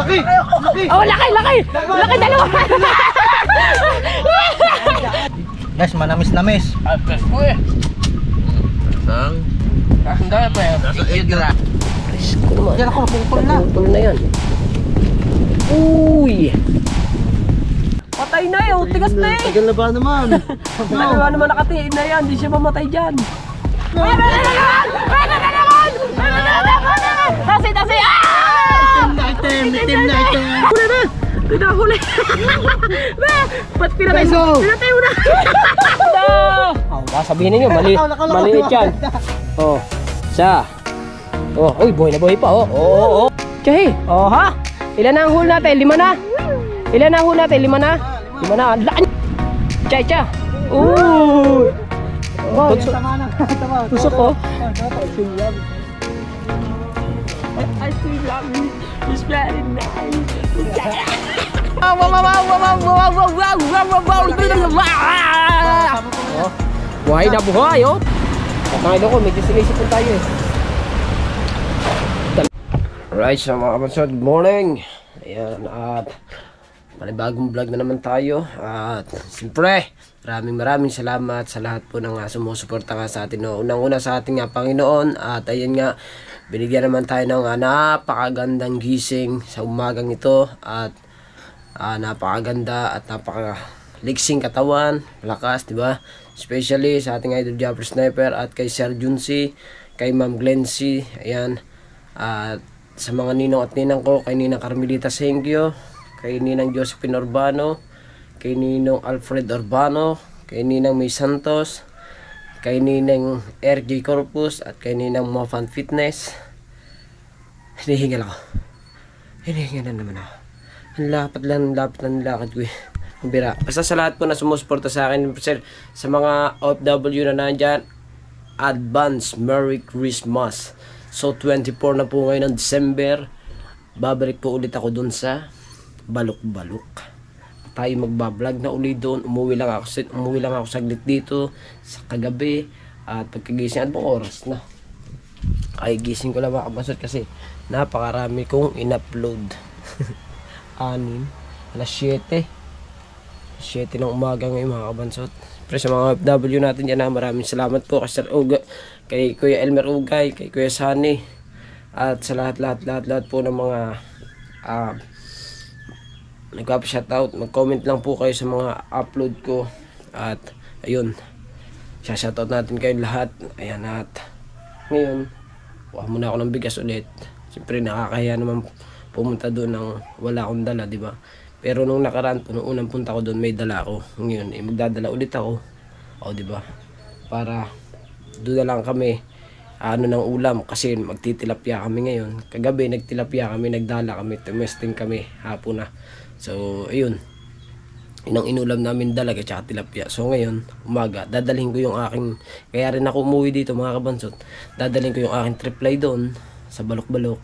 Laki! Laki! Oh, laki! Laki dalawa! Guys, manamis-namis. Agkas mo eh. Ang? Kasanda pa eh. Nasa Edra. Yan ako, pupul na. Pupul na yan. Uy! Patay na eh, tigas na eh. Tagal na ba naman? Ano ba naman nakatiin na yan, hindi siya mamatay dyan. Meron na naman! Meron na naman! Meron na naman! Tasi! Itim na itim. Huli na! Pinahuli! Ba't pinatay mo? Pinatay mo na! Sabihin ninyo, maliit yan. Oh, isa. Oh, uy, buhay pa oh. Oo. Tsahi, oh ha? Ilan na ang huli natin? 5 na? Ilan na ang huli natin? 5 na? 5 na. Laan! Tsa. Uy! Tusok ko. I still love you. It's very nice. Buhay na buhay oh. Nakakalo ko, medyo sinisipon tayo eh. Alright, so mga kabansod, good morning. Ayan, at panibagong vlog na naman tayo. At siyempre, maraming salamat sa lahat po ng sumusuporta nga sa atin. No? Unang-una sa ating Panginoon. At ayun nga, binigyan naman tayo ng napakagandang gising sa umagang ito. At napakaganda at napakaliksing katawan, lakas, diba? Especially sa ating idol Japper Sniper at kay Sir Junsi, kay Ma'am Glency, ayan. At sa mga ninong at ninang ko, kay Ninang Carmelita Sengyo, kay Ninang Josephine Urbano, kay Ninong Alfred Urbano, kay Ninang May Santos, kay Ninang RJ Corpus, at kay Ninang Mofan Fitness. Hinihingal ako. Hinihingal na naman ako. Ang lapit lang lakad ko eh. Ang bira. Basta sa lahat po na sumusuporta sa akin, sir, sa mga OFW na nandyan, advance Merry Christmas. So 24 na po ngayon ng December. Babalik po ulit ako dun sa Balok-Balok. Tayo magbablog na ulit doon. Umuwi lang ako saglit dito sa kagabi. At pagkagising, ano pong oras na? Ay, gising ko lang mga kabasot kasi napakarami kong in-upload. 6, alas 7 ng umaga ngayon mga kabansot. Pero sa mga OFW natin dyan, maraming salamat po kay Sir Uga, kay Kuya Elmer Ugay, kay Kuya Sunny, at sa lahat po ng mga nagpa-shoutout. Mag-comment lang po kayo sa mga upload ko. At ayun, shoutout natin kayo lahat. Ayan, at ngayon kuha muna ako ng bigas ulit. Siyempre nakakahiya naman pumunta doon ng wala akong dala, di ba? Pero nung nakaraan po, nung unang punta ko doon, may dala ako. Ngayon, magdadala ulit ako. O, di ba? Para doon na lang kami ng ulam kasi magtitilapia kami ngayon. Kagabi nagtilapia kami, nagdala kami, tumesting kami hapon na. So, ayun. Inang inulam namin dalaga at tilapia. So, ngayon, umaga, dadalhin ko yung aking, kaya rin ako umuwi dito mga kabansot. Dadalhin ko yung aking triply doon sa Balok-Balok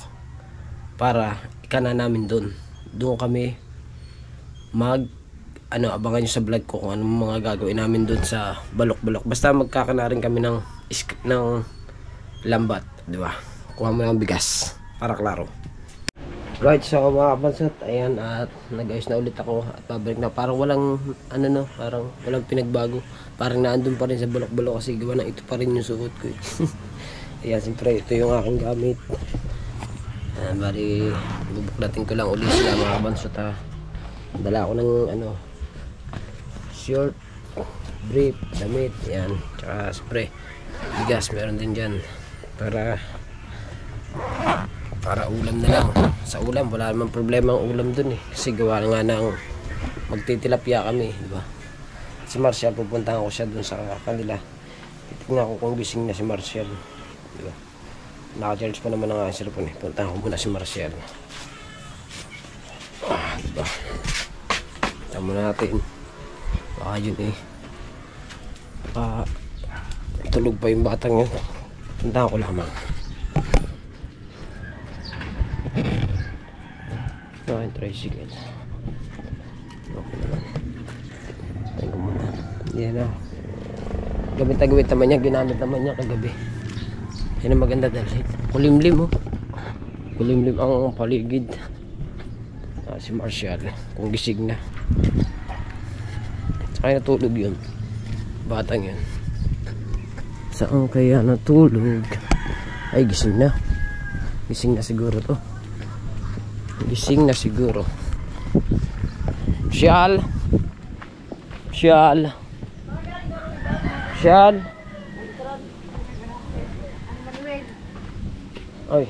para ikana namin doon. Doon kami abangan nyo sa vlog ko kung anong mga gagawin namin doon sa Balok-Balok. Basta magkakana rin kami ng lambat, di ba? Kuha mo ng bigas para klaro. Right, so mga kabansot, ayan, at nag-ayos na ulit ako at pabalik na. Parang walang parang walang pinagbago. Parang naandun pa rin sa Balok-Balok kasi gawa na ito pa rin yung suot ko. Ayan, siyempre ito yung aking gamit. Ayan, bali bubuklatin ko lang ulit sila mga kabansot ha. Dala ako ng short, brief, damit, yan, tsaka spray, bigas meron din dyan para ulam na lang. Sa ulam wala naman problema ang ulam dun eh kasi gawa nga ng magtitilapia kami, diba? Si Marcial, pupuntahan ko siya dun sa kanila. Titignan ko kung gising na si Marcial, diba? Naka-charge pa naman ang cellphone eh. Puntahan ko muna si Marcial. Diba? Tama natin. Baka yun eh. Tulog pa yung batang yun. Puntahan ko lamang. Ayan, tricycle. Okay naman. Tayo ko muna. Yan na. Gamit naman niya. Ginamit naman niya kagabi. Yan ang maganda dahil kulimlim oh. Kulimlim ang paligid. Si Marshall, kung gising na. Saka natulog yun. Batang yun. Saan kaya natulog? Ay, gising na. Gising na siguro to. Gising na siguro. Marshall. Marshall. Marshall. Oy.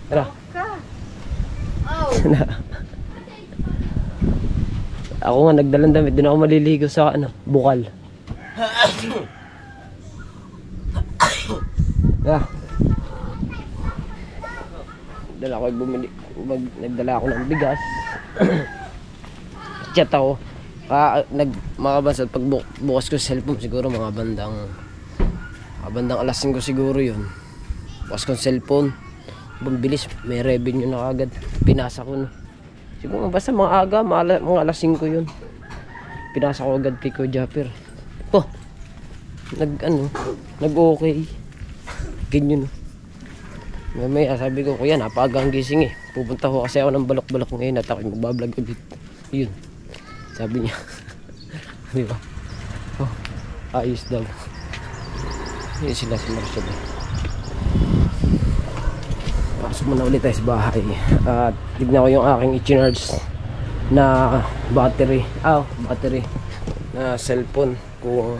Tara. Ako nga nagdalang damit, doon ako maliligo sa bukal. Dala ko bumili, nagdala ako ng bigas. Chat ako. Mga basat, pag bukas ko sa cellphone siguro mga bandang alas 5 siguro yun. Bukas ko sa cellphone. Bilis, may revenue na agad. Pinasa ko no. Siguro basta mga aga, mga alas 5 yun. Pinasa ko agad kay Kuya Japper. Oh, nag-okay. Ganyan no. Mamaya sabi ko, kuya, napaagang gising eh. Pupunta ko kasi ako ng balok-balok ngayon at ako magbablog ulit. Yun. Sabi niya. Di ba? Oh, ayos daw. Yun sila si Marshall. Pasok muna ulit tayo sa bahay. At tignan ko yung aking i-charge na battery. Battery na cellphone. Kung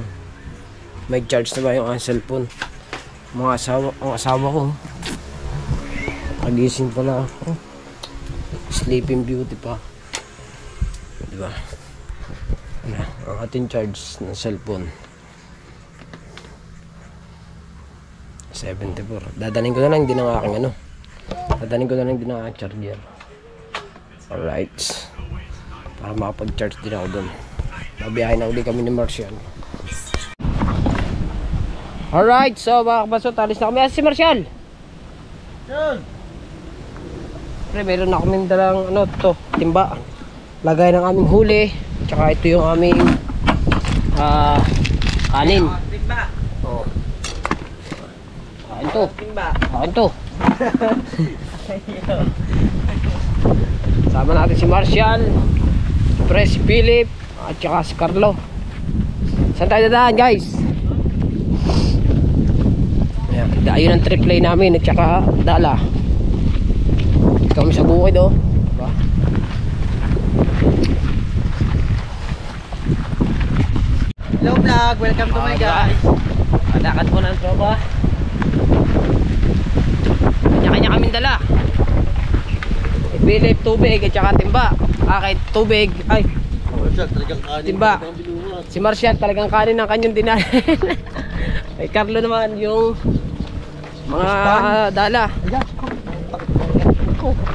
may charge na ba yung aking cellphone. Ang asawa ko. Nagising pala ako. Sleeping Beauty pa. Diba? Ang ating charge ng cellphone 74. Dadaling ko na lang din ang aking Dadaling ko na lang din ang aking charger. Alright. Para makapag-charge din ako dun. Mabiyahin na uli kami ni Marshall. Alright, so mga kabasot, alis na kami. Si Marshall! Yun! Pre, meron na kaming dalang timba. Lagay ng aming huli. Tsaka ito yung aming kanin. Timba! Oo. Kain to. Timba! Kain to. Sama natin si Marshall, pre, si Philip, at tsaka si Carlo. Saan tayo dadaan, guys? Ayun ang trip play namin at tsaka dala. Kami sa bukid diba? Hello vlog! Welcome to my guys! Padakad po ng tropa. Kanya-kanya kaming dala. Si Philip, tubig at tsaka timba. Kahit tubig, ay timba. Si Marshall talagang kanin ng kanyang dinahin. Ay Carlo naman yung mga dala.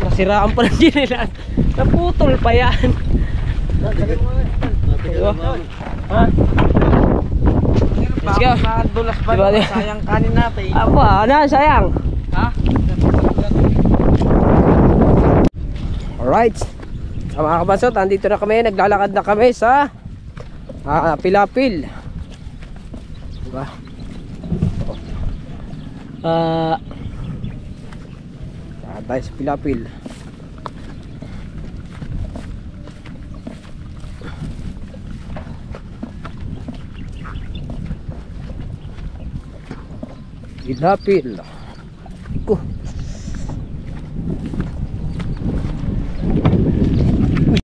Nasiraan pa lang din nila. Naputol pa yan. Ha? Let's go. Dulas pa diba, sayang kanin natin. Apa? Ano? Sayang? Ha? Alright. Sa mga kabasot, andito na kami. Naglalakad na kami sa Pilapil. Diba? Tayo sa Pilapil. Pilapil.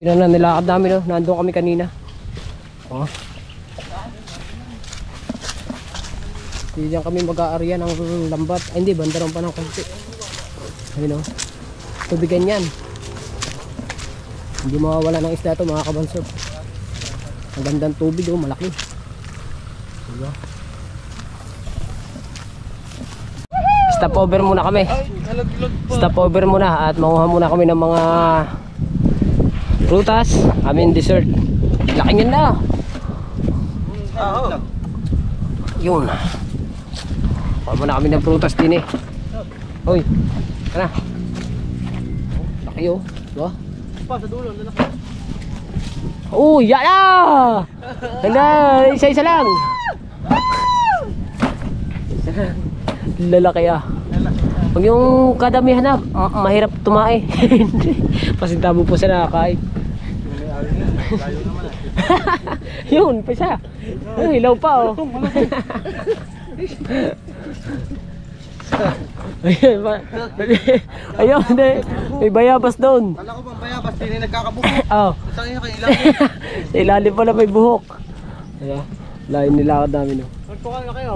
Yun na nilakad namin, nandun kami kanina. Diyan kami mag-aarya ng lambat. Ay hindi, bandaran pa ng konti. Ayun tubigan yan. Hindi mawawala ng isda ito mga kabansot. Ang gandang tubig malaki. Diba? Stop over muna kami. Stop over muna at manguha muna kami ng mga prutas. Dessert. Laki nyo na. Yun. Kuha muna kami ng prutas din eh. Hoy. Tara. Laki yun. Diba? Pa sa dulo, lalaki. Yan na! Handa, isa-isa lang. Isa lang. Lalaki Huwag yung kadamihan na, mahirap tumae. Pasintabo po sa nakakain. Yun, pisa. Hilaw pa oh. Ayun, ayun, hindi. May bayabas doon. Kala ko bang bayabas, hindi nagkakabuko. Oo. Saan yun kayo ilalim? Sa ilalim pala may buhok. Ayan, lain nilakad namin oh. Magtukan na kayo.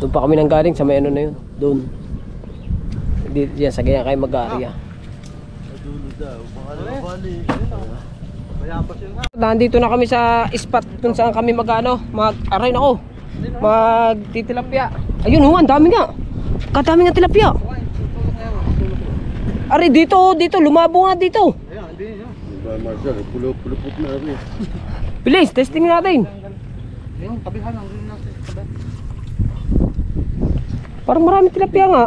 Doon pa kami nang galing sa may ano na yun. Doon. Diyan sa ganyan kayo mag-aarya. Bayabas yun ha. Nandito na kami sa spot kung saan kami mag-ano, mag-aray na ako. Magtitilapia. Ayun oh, ang dami nga. Kadami nga tilapia. Ari dito, lumabo nga dito. Ayan, hindi yun. Marcel, pulo-pulupot na rin. Bilis, testing natin. Ayun, tabihan lang rin natin. Parang marami tilapia nga.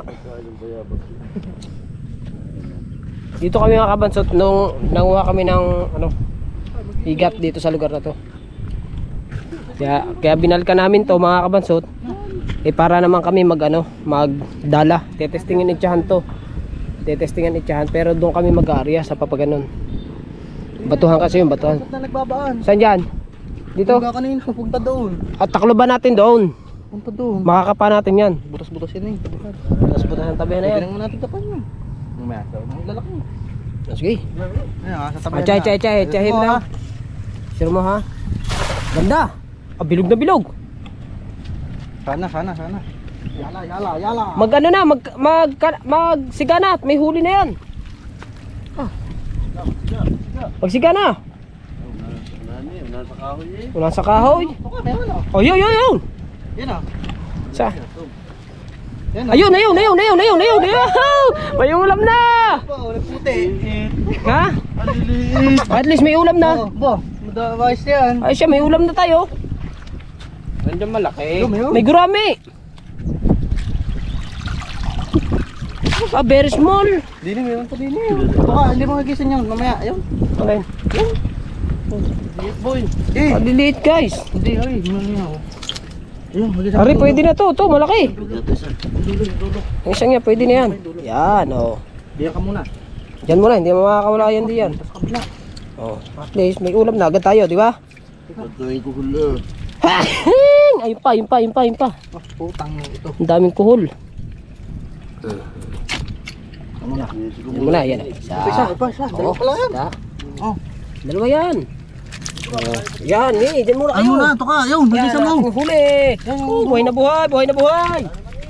Dito kami mga kabansot nung nanguha kami ng ano, higat dito sa lugar na to. Kaya binalka namin to mga kabansot. Para naman kami magdala. Tetestingin itsahan to. Tetestingin itsahan pero doon kami mag-aarya sa papaganon. Batuhan kasi yung batuhan. Saan na nagbabaan? Saan dyan? Dito? Punta kanina, punta doon. At takloban natin doon. Punta doon. Makakapa natin yan. Butas-butas yun eh. Butas-butas ang tabi na yan. Pwede naman natin tapan yun. Mamaya, ang lalaki. Sige. Ayan ha, sa tabi Tsahin mo na. Sure mo ha. Ganda. Bilog na bilog. Sana. Yala. Mag-ano na, magsiga na. May huli na yan. Magsiga na. Nasa kahoy eh. Wala sa kahoy. Okay, meron o. Oh, yun. Yan o. Sa? Yan o. Ayun. May ulam na. Nagputi. Ha? Aliliit. At least may ulam na. Bo, madawais yan. Ay siya, may ulam na tayo. Nandiyan malaki. May gurami. Very small. Dini, meron pa dini. Baka, hindi mo nagisin yun. Mamaya, ayun. Okay. Boy. Eh, Maliliit guys. hindi, ay. Ano niya o. Ayun, magisan. Ari, pwede na to. Ito, malaki. Ang isa nga, pwede na yan. Yan, oh. Diyan ka muna. Diyan muna, hindi makakawala yan diyan. Tapos kabila. Oh, at least may ulam na agad tayo, di ba? Pagkain ko hula. Ayun pa. Oh, putang ito. Ang daming kuhol. Ano na? Yan muna, yan. Isa. Dalawa pala yan. Isa. Oh. Dalawa yan. Oh, yan, dyan muna kayo. Ano na, ito ka. Ayun, magisan mo. Ang huli. Oh, buhay na buhay.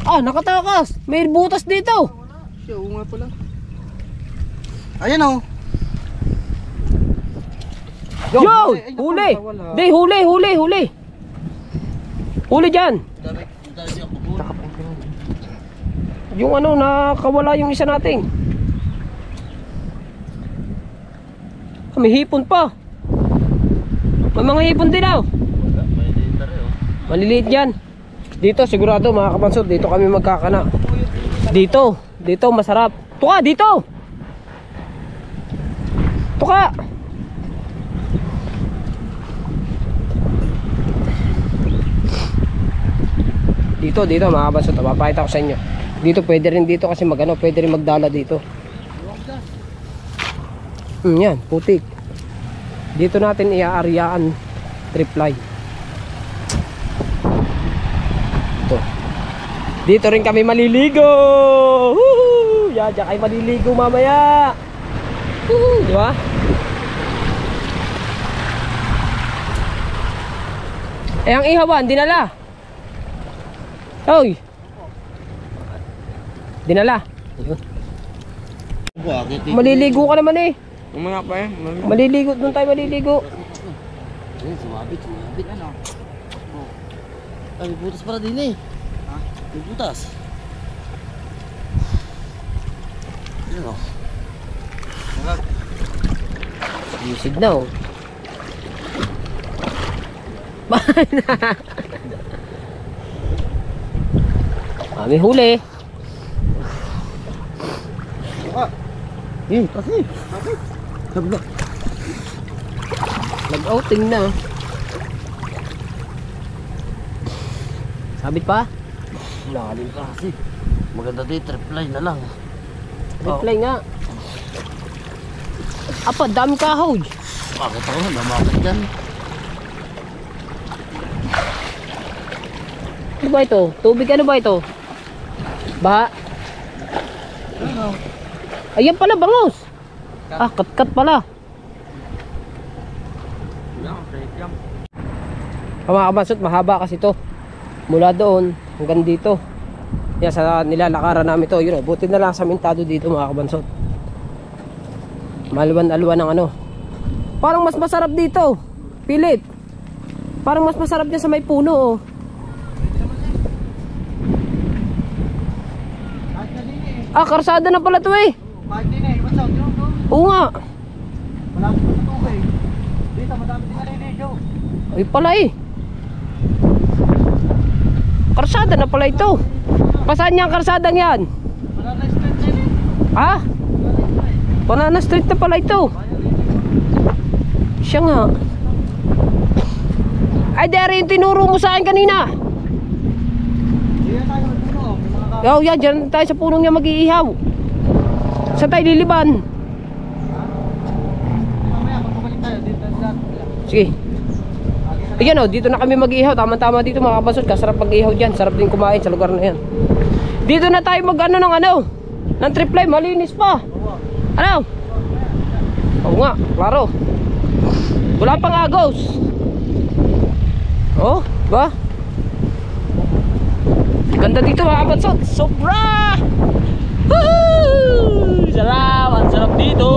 Ah, nakatakas. May butas dito. Siya, oo nga pala. Ayan o. Yo! Huli! Di, huli! Huli dyan! Yung ano, nakawala yung isa natin. May hipon pa. May mga hipon din daw. Maliliit yan. Dito sigurado mga kapansod, dito kami magkakana. Dito masarap. Tuka, dito! Tuka! Dito mga kapansod, papakita ko sa inyo. Dito pwede rin dito kasi pwede rin magdala dito. Yan, putik. Dito natin iaaryaan triply. Ito. Dito rin kami maliligo. Woohoo! Diyan kayo maliligo mamaya. Woohoo! Di ba? Ang ihawan, dinala. Hoy. Dinala. Maliligo ka naman eh. Umanga pa eh. Maliligo, doon tayo maliligo. Sumabit. Ano? Ay, may butas pala din eh. Ha? May butas. Ano? Usig na oh. May huli. Kasi. Sabla. Nag-outing na. Sabit pa? Lalim pa kasi. Maganda dito, reply na lang. Reply nga. Apa, dami kahoy. Bakit ako, namakit yan. Ano ba ito? Tubig ano ba ito? Baha? Ayan pala, bangus. Ah, kat-kat pala. Mga kabansot, mahaba kasi ito. Mula doon hanggang dito. Yan sa nilalakaran namin ito. Yun, buti na lang sa mintado dito mga kabansot. Malwan-alwan ng ano. Parang mas masarap dito, Philip. Parang mas masarap dyan sa may puno, oh. Ah, karsada na pala to eh. Kahit din eh, what's up? Oo nga. Malapit pa sa tubig. Dito, madami din naliligo. Ay pala eh. Karsada na pala ito. Pasaan niya ang karsadang yan? Banana street din eh. Ha? Banana street na pala ito. Siya nga. Ay, dari yung tinuro mo sa akin kanina. Hindi na tayo magpuno. May mga Yaw, yan, dyan tayo sa punong niya mag-iihaw. Saan tayo liliban? mamaya, magpapalik tayo. Dito sa Sige. Ayan o, dito na kami mag-iihaw. Tama-tama dito mga kabasod. Kasarap mag-iihaw dyan. Sarap din kumain sa lugar na yan. Dito na tayo mag-ano ng ano. Ng triply, malinis pa. Ano? Oo nga, klaro. Wala pang agos. Oh, ba? Ganda dito mga kabansot. Sobra! Woohoo! Sarap! Ang sarap dito!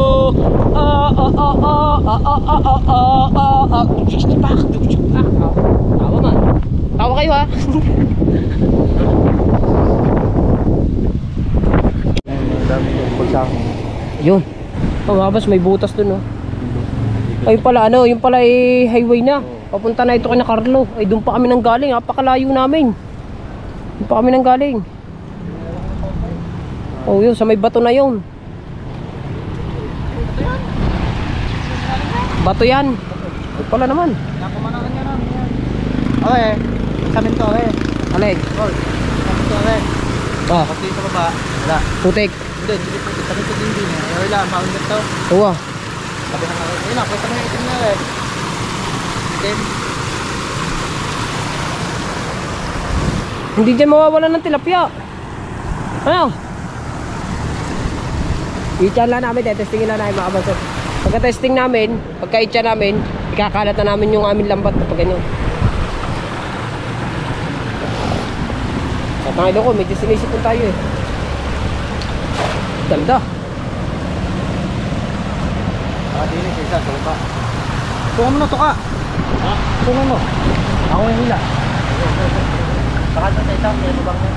Tawa man. Tawa kayo ha. dami yung bulsang. Yun. Oh, mga kabas, may butas dun oh. Ay pala ano, yung pala ay highway na. Papunta na ito kay na Carlo. Ay doon pa kami nang galing, napakalayo namin. Doon pa kami nang galing. Oh, yun, sa may bato na yun. Bato yan. Ay pala naman. Nakumanakan niya namin yan. Okay, samin to okay. Aleg. Hold. Samin to okay. Ah, Pati sa baba. Wala. putik. Hindi, hindi po. Samin to din din eh. Wala, maunod to. Uwa. Sabi na nga. Ayun na, pwesta mo yung itim na eh. Itim. Hindi dyan mawawala ng tilapia. Ano? I-chan lang namin, testingin lang namin mga kabansot. Pagka-testing namin, pagka-i-chan namin, ikakalat na namin yung aming lambat kapag ganyan. Sa tangilo ko, medyo sinisipon tayo eh. Ganda. Dinis, isa, tuka. Tungan mo na, tuka. Ha? Tungan mo. Ako yung hila. Baka sa isang, may lubang na.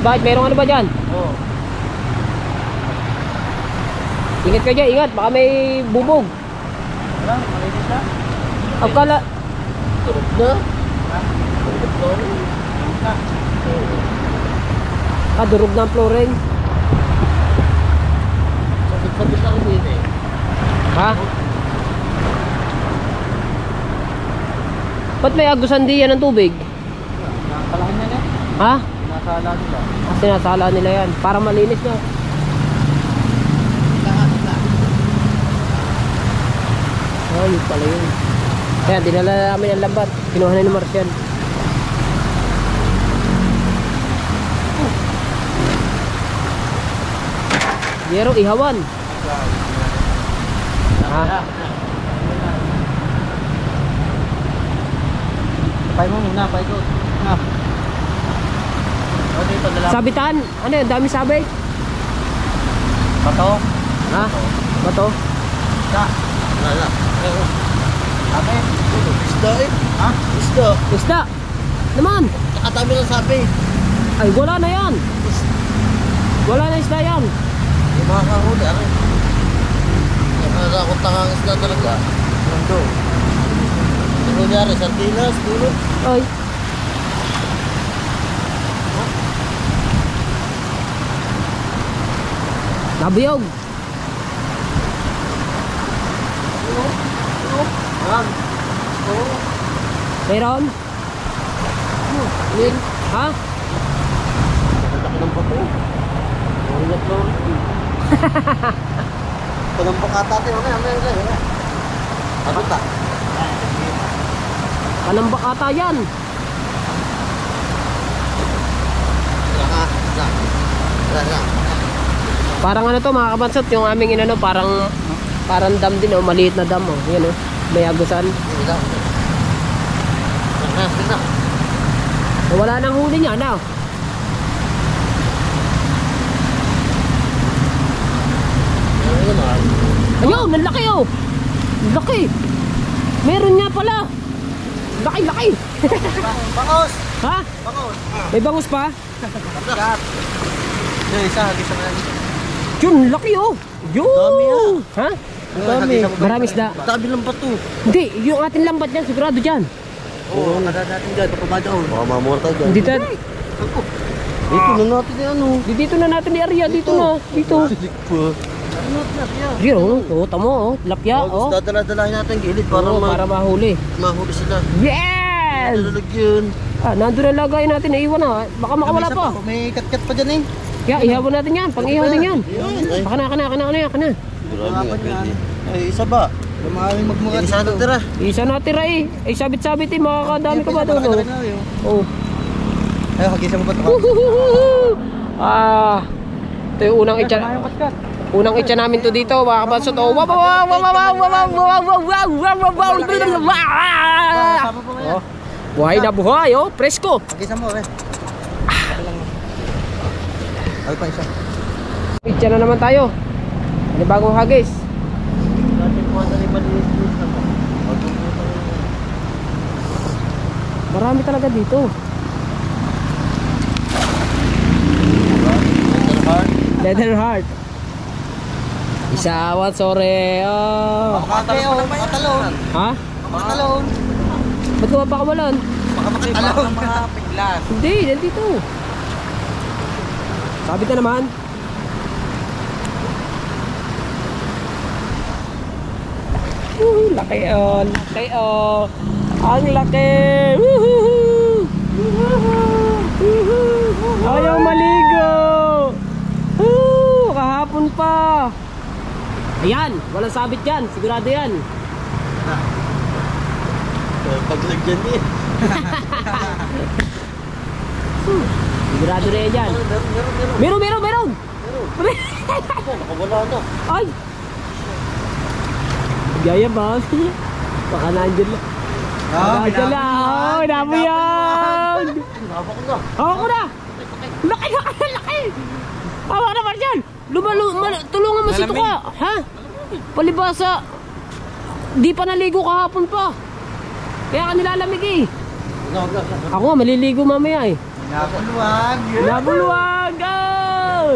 Bakit? Merong ano ba dyan? Oo. Ingat ka dyan, ingat. Baka may bubog. Wala, malinis na. Akala... Turog na. Ha? Turog na. Ah, durog na ang flooring. Sabit-sabit ako dito eh. Ha? Ba't may agusan diyan ng tubig? Nakakalahan yan eh. Ha? Nakakala nila. Kasi nasala nila yan. Para malinis na. Oh, yun pala yun. Kaya dinala namin ang lambat. Kinuha na ni Marcial. Yero, ihawan. Ha? Pay mo muna, pay ko. Ha? O dito, dala. Sabitan. Ano yun? Dami sabit. Bato. Ha? Bato? Isda. Wala. Sabi. Isda eh. Ha? Isda. Isda. Naman. Nakatami ng sabi. Ay, wala na yan. Wala na isda yan. Yung mga kahuli, ano? Nakakakot tangang isda talaga. Nando. Ano nangyari? Sardinas, dulo. Ay. Nabiyog. Yan. Oo. Meron? Yan. Ha? Ang laki ng bato. Ulat lori. Panambak ata natin. Mamaya. Ano ta? Panambak ata yan. Parang ano to mga kabansot, yung aming inano, parang dam din oh, maliit na dam oh. Yan oh, may agusan. Wala nang huli niya na. Ayun, ang laki oh. Ang laki. Meron nga pala. Laki. Bangos! Ha? Bangos! May bangus pa? Isa na lang. Yun, laki oh. Yun. Dami ah. Ha? Dami. Marami isda. Tabi lang ba ito? Hindi, yung ating lambat yan, sigurado dyan. Oo, natin dyan. Papabada ko. Baka mamurta dyan. Dito. Dito na natin yung ano. Dito na natin ni area, dito na. Dito. Ano natin Dito, oh, tamo oh, lapya oh. Dadala-dalahin natin gilid para, Oo, para mahuli. mahuli sila. Yes! Dalalag yun. Nandun na lagay natin, naiwan na. Baka makawala pa. May kat-kat pa dyan eh. Kaya ihabon natin yan, pang-ihaw din yan. Ay, Baka na. ay, isa ba? Maraming magmukha dito. Isa natira. Isa natira eh. Ay sabit-sabit eh, makakadami ka ba doon oh. Oh. Ay, hagisa mo ba ito? Ito yung unang itcha namin to dito, mga kabansot. Oh, buhay na buhay, oh, presko. Hagisa mo, eh. Ay, pa isa. Itcha na naman tayo. Ano bagong hagis? Marami talaga dito. Leather heart. Isawat sore. Oh. Makatalon. Ha? Makatalon. Ba't ka mapakamalon? Makatalon. Mga piglas. Hindi, nandito. Sabit na naman. Laki oh, laki oh. Ang laki. Ayaw maligo. Kahapon pa. Ayan, walang sabit yan, sigurado yan. Paglagyan din. Sigurado na yan dyan. Meron. Nakawala na. Ay! Gaya ba? Baka nandyan lang. Nandyan lang. Oh, namo yan. Hawak ko na. Laki. Hawak na, Marjan. Tulungan mo si Tuka. Ha? Palibasa. Di pa naligo kahapon pa. Kaya ka nilalamig eh. Ako nga, maliligo mamaya eh. Nabuluwag. Ay!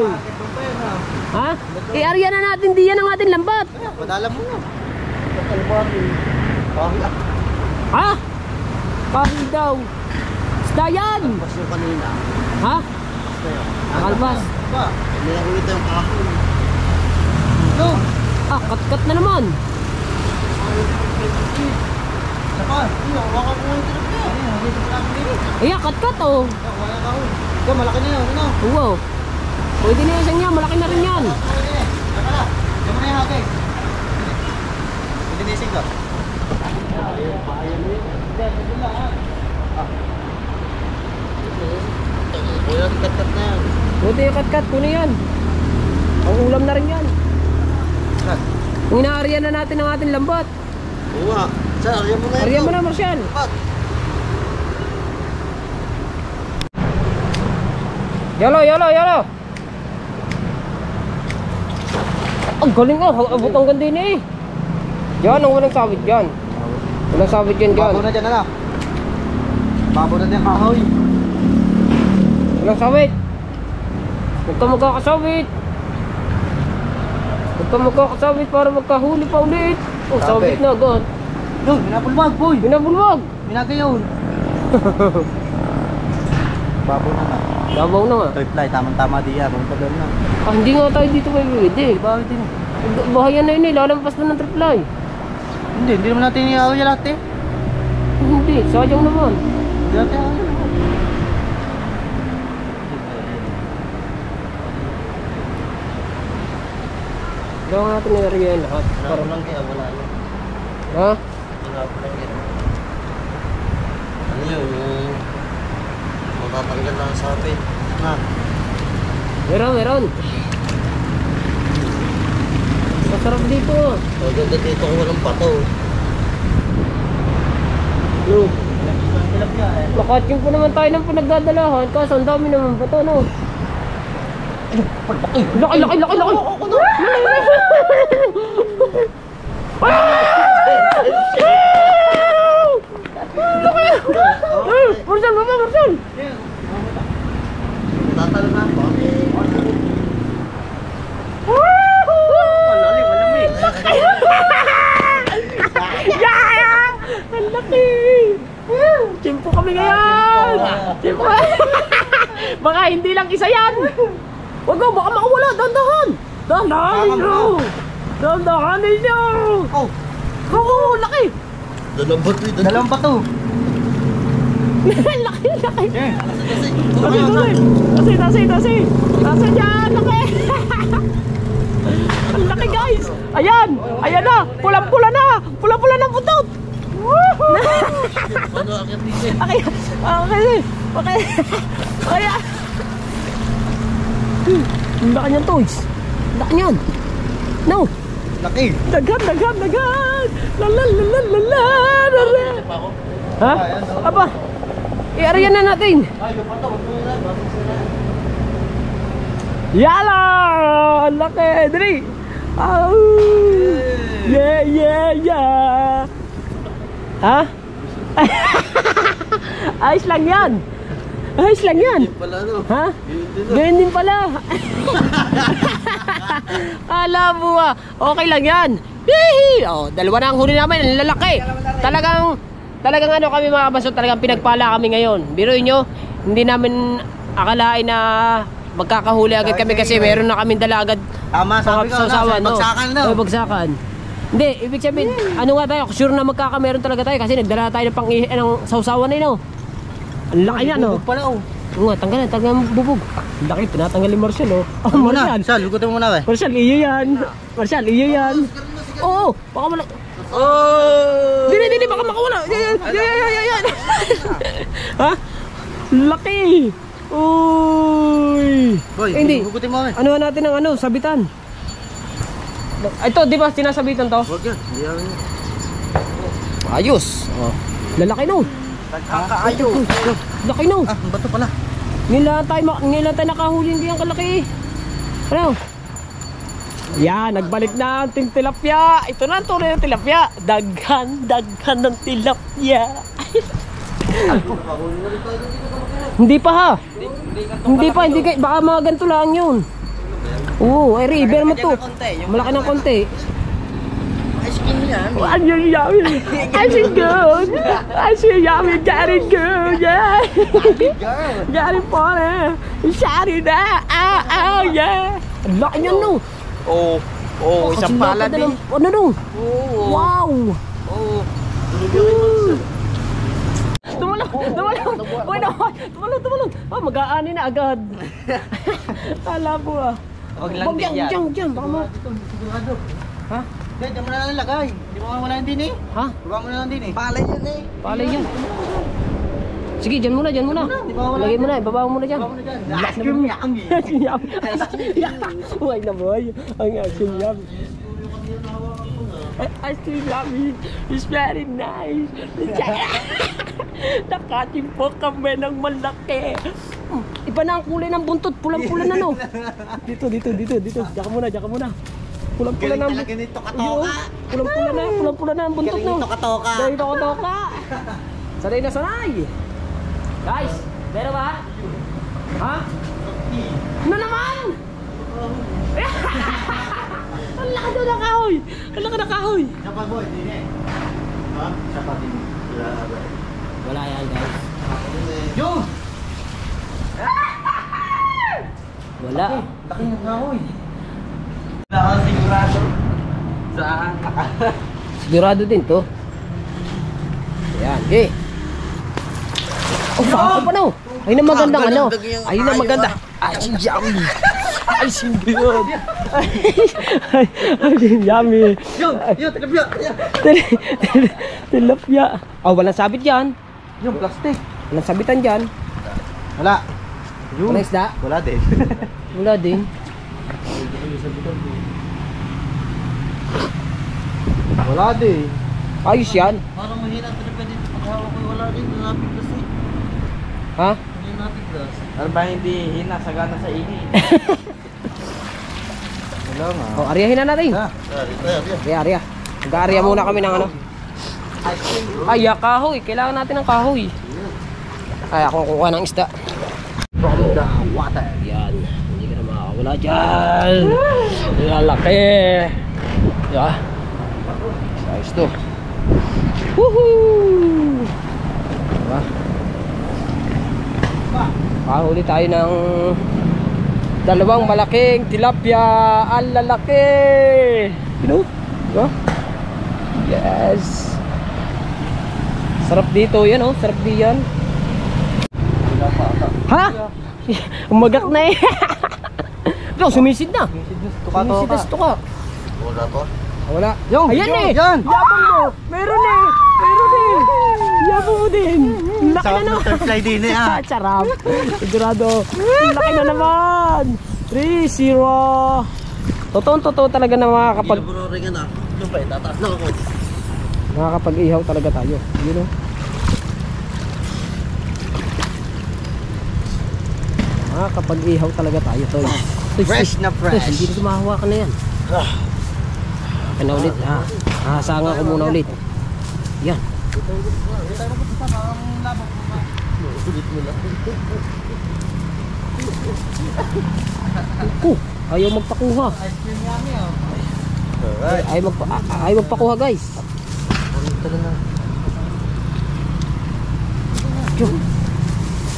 Ha? I-area na natin diyan ang ating lambat. Padala mo na. Ha? Kahit daw. Isda yan. Mas yung kanina. Ha? Kalbas. Hindi na ulit yung kahapon. Kat-kat na naman. Saka, waka ko yung tinapin. Iya, kat-kat oh. Wala ka ko. Ito, malaki na yun. Ano? Wow. Pwede na yan niya, malaki na rin yan. Saka na. Diyan mo na yung hake. Pinising ka. Kuya, kat-kat na yan. Buti yung kat-kat, kunin yan. Ang ulam na rin yan. Kung ina-area na natin ang ating lambat. Oo nga. Saan, area mo na yun. Area mo na, Marcial. Yolo. Ang galing ah, abot ang ganda yun eh. Yan, ang walang sabit dyan. Walang sabit yan dyan. Babaw na dyan, ano? Babaw na dyan, kahoy. Walang sabit. Huwag ka magkakasabit. Huwag ka magkakasabit para magkahuli pa ulit. Oh, sabit na agad. Yun, binabulwag, boy. Binabulwag. Binagayon. Babaw na nga. Dabaw na nga. Reply, tamang-tama diya. Bang na. Hindi nga tayo dito may pwede. Bakit din? Bahayan na yun eh, lalampas na ng triply. Hindi naman natin iaaway niya lahat eh. Hindi, sayang naman. Hindi natin iaaway naman. Gawa natin yung area yan lahat. Para lang kaya wala yun. Ha? Wala ko lang yun. Ano yun? Yung matatanggal lang sa atin. Na. Meron. Masarap dito. O, ganda dito kung walang pato. No. Makaching po naman tayo ng pinagdadalahan. Kaso ang dami naman ba ito, no? Laki! Marcel, baba, Marcel! Tatalo na ako. Malamig. Ang laki! Chimpo kami ngayon! Chimpo! Baka hindi lang isa yan! Wag mo, baka makawala! Dandahan! Dandahan ninyo! Dandahan ninyo! Oh! Oo, laki! Dalawang bato yun. Dalawang bato. Laki! Kasi. Tasi dyan! Laki! Ang laki guys! Ayan! Ayan na! Pulang-pula na! Pulang-pula na putot! Ano akit dito? Okay. Ang laki niyan toys. Laki niyan. No. Laki. Dagan. La. Ha? Aba. I-area na natin. Ay, yung pato. Yala! Ang laki. Dali. Oh. Yeah. Ha? Ayos lang yan. Pala no. Ha? Ganyan din pala. Kala mo okay lang yan. Hihi! Oh, dalawa na ang huli namin. Ang lalaki. Talagang ano kami mga kabasot. Talagang pinagpala kami ngayon. Biruin nyo, hindi namin akalain na magkakahuli agad kami kasi meron na kami dala agad. Tama, sabi ko. Bagsakan no. Bagsakan. Hindi, ibig sabihin, ano nga tayo, sure na magkakameron talaga tayo kasi nagdala tayo ng sausawan na yun, no? Ang laki niya, no? Bubog pala, oh. Oo nga, tanggalan ng bubog. Ang laki, tinatanggal ni Marcel, oh. Oh, Muna, Marcel. Sal, lugutin mo muna, eh. Marcel, iyo yan. Oo, baka wala. Oh! Dili, baka makawala. Yan. Ha? Laki. Uy. Boy, hindi. lugutin mo, eh. Ano natin ang sabitan? Ito, di ba sinasabitan to? Huwag yan, hindi yan. Ayos. Oh. Lalaki no. Kakaayo. Laki no. Ah, ang bato pala. Nila tayo nakahuli, hindi ang kalaki. Ano? Yan, nagbalik na ang tilapia. Ito na ang tunay ng tilapia. Daghan ng tilapia. Hindi pa. Baka mga ganito lang yun. Oo, ay river mo to. Malaki ng konti. Ice cream yan. Ang yummy. Ice good. Ice yummy. Got it good. Yeah. Got it for it. Shot it out. Yeah. Ang laki niyan no. Oh, isang pala din. Ano no? Wow. Oh. Tumalon. Mag-aani na agad. Kala mo Huwag lang din yan. Diyan. Baka mo. Sigurado. Ha? Hindi, diyan mo na lang nilagay. Hindi mo wala yan din eh. Ha? Baba mo na lang din eh. Palay yan eh. Palay yan. Sige, dyan muna. Lagay mo na, ibaba mo muna dyan. Baba mo na dyan. Last cream yan eh. Uy na boy. Ang asin yan. Ice cream yummy. It's very nice. Nakatimpo kami ng malaki. Iba na ang kulay ng buntot. Pulang-pula na no. Dito. Diyan ka muna. Pulang-pula na. Galing talaga nito katoka. Pulang-pula na ang buntot Galing no. nito katoka. Galing nito katoka. Sanay na sanay. Guys, meron ba? Ha? Ano naman? Ang laki daw ng kahoy. Sapa boy, din eh. Ha? Sapa din. Wala yan guys. Yo! Wala. Laki ng kahoy. Wala kang sigurado. Saan? Sigurado din to. Ayan, okay. Oh, baka pa no. Ayun ang magandang ano. Ayun ang maganda. Ay, yummy. Ay, simbi yun. Ay, yummy. Yun, tilapia. Tilapia. Oh, walang sabit yan. Yung plastic. Walang sabitan dyan. Wala. Yun. Walang isda. Wala din. Wala din. Wala din. Ayos yan. Parang mahina tilapia dito. Paghawak ko wala din. Nanapiglas eh. Ha? Hindi napiglas. Ano ba hindi hina? Sagana sa ini. Wala nga. Oh, aryahin na natin. Arya. Mag-aarya muna kami ng ano. Ay, kahoy. Kailangan natin ng kahoy. Ay, ako kukuha ng isda. From the water. Yan. Hindi ka na makakawala dyan. Lalaki. Yeah. Ayos to. Woohoo! Diba? Kahuli tayo ng dalawang malaking tilapia. Ang lalaki. Diba? Yes. Sarap dito yan, oh. Sarap diyan. Ha? Umagak na eh. Ito, sumisid na. Sumisid na sa tuka. Wala to. Wala. Yung, ayan eh. Yan. Yabang mo. Meron eh. Meron eh. Yabang mo din. Laki na naman. Butterfly din eh ah. Sarap. Sigurado. Laki na naman. 3-0. Totoo talaga na makakapag... Ringan ah. Yung pa, tataas na ako. Makakapag-ihaw talaga tayo. You know? Makakapag-ihaw talaga tayo. Fresh na fresh. Hindi na tumahawakan na yan. Ano ulit? Sanga ko muna ulit. Yan. Ayaw magpakuha. Ayaw magpakuha guys.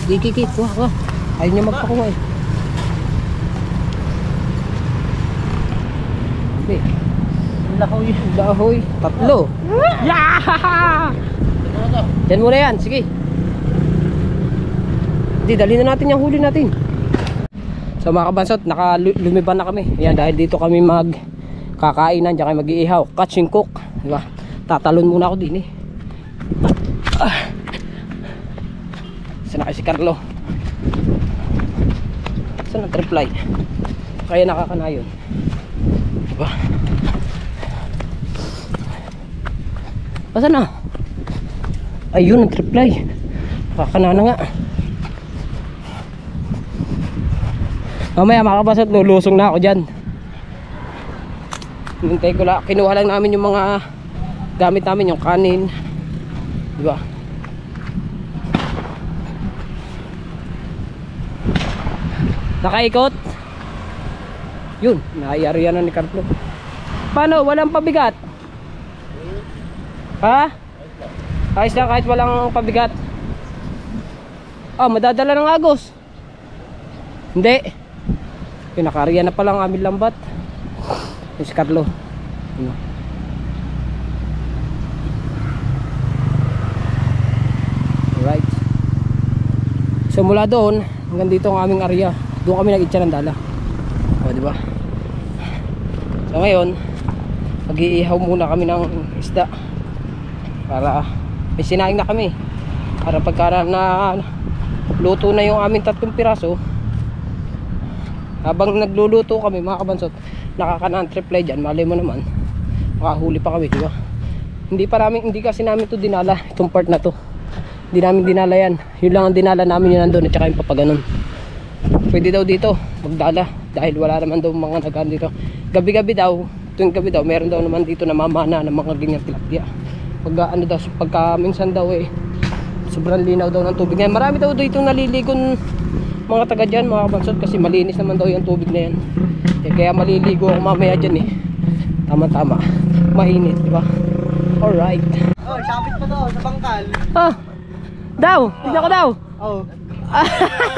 Kiki, kuha. Ayaw niya magpakuha eh. Okay. Lahoy. Tatlo. Yeah! Yan muna yan. Sige. Hindi, dali na natin yung huli natin. So mga kabansot, lumiban na kami. Ayan, dahil dito kami magkakainan, diyan kami mag-iihaw. Catch and cook. Diba? Tatalon muna ako din eh. Saan na kayo si Carlo? Saan ang reply? Kaya nakakanayon. Diba? Asan na? Ayun, ang reply. Nakakanana nga. Mamaya mga kabasot, lulusong na ako dyan. Hintay ko lang. Kinuha lang namin yung mga gamit namin, yung kanin. Diba? Nakaikot. Yun, naiyariyan na ni Carlo. Paano? Walang pabigat? Ha? Ayos lang kahit walang pabigat. Madadala ng agos. Hindi. Yung nakariyan na palang aming lambat. Yung si Carlo. Alright. So mula doon hanggang dito ang aming area. Doon kami nag-itcha ng dala. Diba? So ngayon mag-iihaw muna kami ng isda. Para may sinaing na kami. Para pagka na luto na yung aming 3 piraso, habang nagluluto kami mga kabansot, nakakanaan reply dyan, malay mo naman makahuli pa kami, diba? Hindi kasi namin to dinala, itong part na to hindi namin dinala yan, yun lang ang dinala namin, yun nandun at saka yung papaganon. Pwede daw dito magdala dahil wala naman daw mga nagaan dito. Gabi-gabi daw, tuwing gabi daw meron daw naman dito na mamana ng mga ganyang tilapia. Pagka minsan daw sobrang linaw daw ng tubig ngayon. Marami daw dito naliligon mga taga dyan mga kabansot, kasi malinis naman daw yung tubig na yan. Kaya maliligo ako mamaya dyan eh. Tama-tama, mainit, diba? Alright. Sabit pa daw sa bangkal. Daw, tignan ko daw.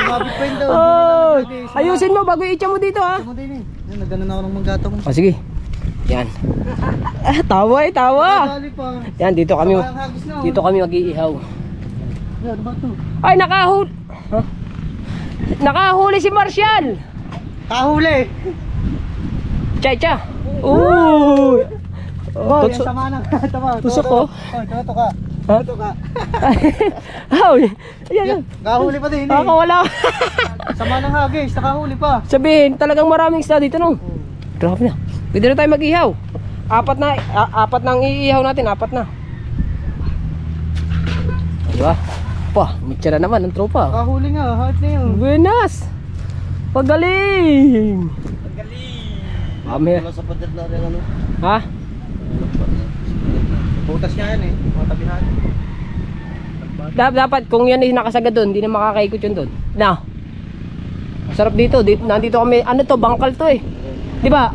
Sabit pa yun daw. Ayusin mo bago i-itcha mo dito ha. Nagganon ako ng manggata mo. Sige. Yan. Tawa. Yan, dito kami mag-iihaw. Ano ba ito? Ay, nakahuli si Marshall. Kahuli! Cha. Uy! Oh, yan tama na. Tama. Tusok ko. Tuka. Ha? Tuka. Ay! Ayan. Kahuli pa din eh. Wala. Sama ng hagis, nakahuli pa. Sabihin, talagang maraming isda dito no. Grabe na. Pwede na tayo mag-ihaw. Apat na ang iihaw natin, apat na. Diba? Pa, mitya na naman ang tropa. Kahuli nga, hard na yun. Buenas! Pagaling! Mami. Wala sa padet na rin ano. Ha? Butas niya yan eh, mga tabihan. Dapat kung yan ay nakasagad doon, hindi na makakaikot yun doon. Na. Masarap dito. Nandito kami, ano to, bangkal to eh. Di ba?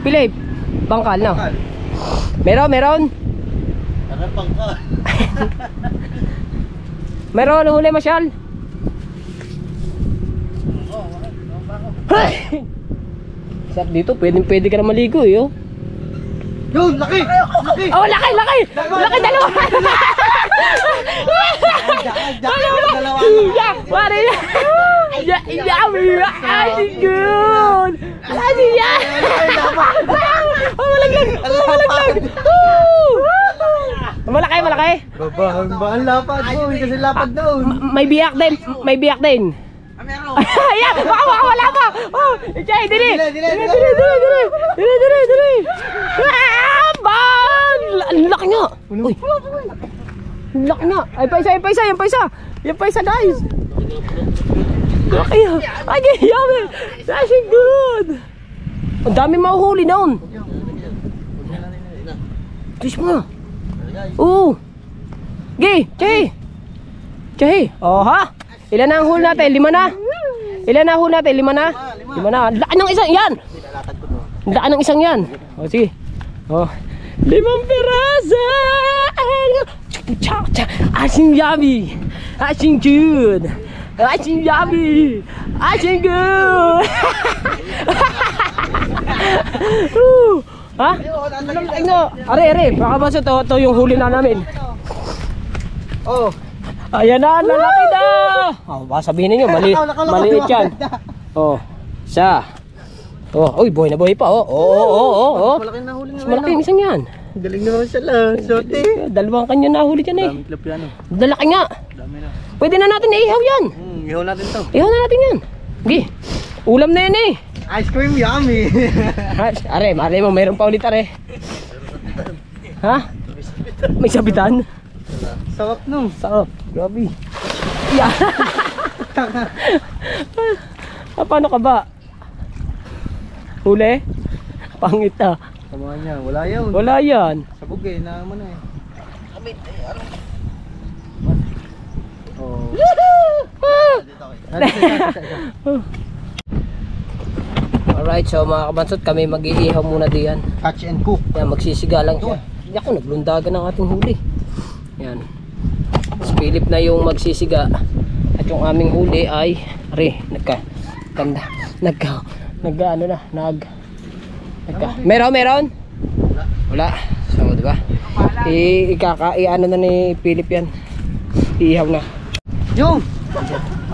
Philip, bangkal na. Meron. Ano pangka? Meron, huli masyal. Sarap dito, pwede ka na maligo eh. Oh. Yun, laki! Laki! Oh, laki! Laki dalawa! Dalawa! Pare na! Ay, good! Ay, yan! Malaglag! Malaki! Babang lapad mo, kasi lapad doon. May biyak din. Ayan! Baka wala pa! Oh! Chay, dili! Dili! Bang! Ang laki nga! Uy! Ang laki nga! Ay, Yung paisa, guys! Laki nga! Ay, yummy! That's good! Ang dami mahuhuli noon! Tis mo! Oo! Gi! Chay! Oh, ha? Ilan na ang huli natin? 5 na? Ilan na ang huli natin? 5 na? 5 na. Laki ng isang yan! Laki ng isang yan. O, sige. O. 5 piraso! Asing yummy! Asing good! Asing yummy! Asing good! Ha? Are, baka ba ito yung huli na namin? Oh. Ayan na, lalaki na! Oh, baka sabihin ninyo, maliit yan. Oh, isa. Oh, uy, buhay na buhay pa. Oh. Malaki na huli nga. Malaki yung isang yan. Galing naman siya lang. Sote. Dalawang kanya nahuli dyan eh. Dami klap yan. Dalaki nga. Dami na. Pwede na natin ihaw yan. Ihaw natin to. Ihaw na natin yan. Gi, ulam na yan eh. Ice cream yummy. Are mo, mayroon pa ulit are. Ha? May sabitan? Sarap no. Sarap. Grabe. Yeah. Paano ka ba? Huli? Pangit ah. Sama niya, wala yun. Wala yan. Sabog eh, naman eh. Oh. Alright, so mga kabansot, kami mag-iihaw muna diyan. Catch and cook. Yan, magsisiga lang siya. Ako, naglundagan ng ating huli. Yan. Si Philip na yung magsisiga. At yung aming huli ay, meron? Wala. So, diba? I-ano na ni Philip yan. Iihaw na. Yung!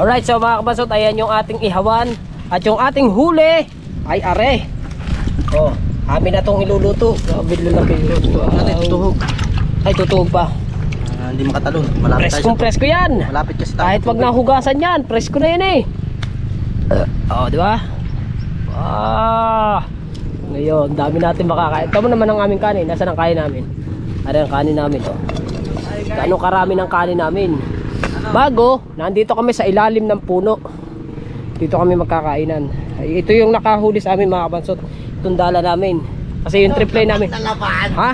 Alright, so mga kabansot, ayan yung ating ihawan. At yung ating huli ay are. Oh, amin na itong iluluto. Grabe lalaki. Natin tutuhog. Ay, tutuhog pa. Hindi makatalon. Malapit tayo. Presko yan. Malapit kasi tayo. Kahit wag nahugasan yan, presko na yan eh. Oh, di ba? Ngayon, dami natin makakain. Tama naman ang aming kanin. Nasaan ang kain namin? Ano ang kanin namin to? Gaano karami ng kanin namin? Bago, nandito kami sa ilalim ng puno. Dito kami magkakainan. Ito yung nakahuli sa amin mga kabansot. Itong dala namin. Kasi yung triple namin. Ha?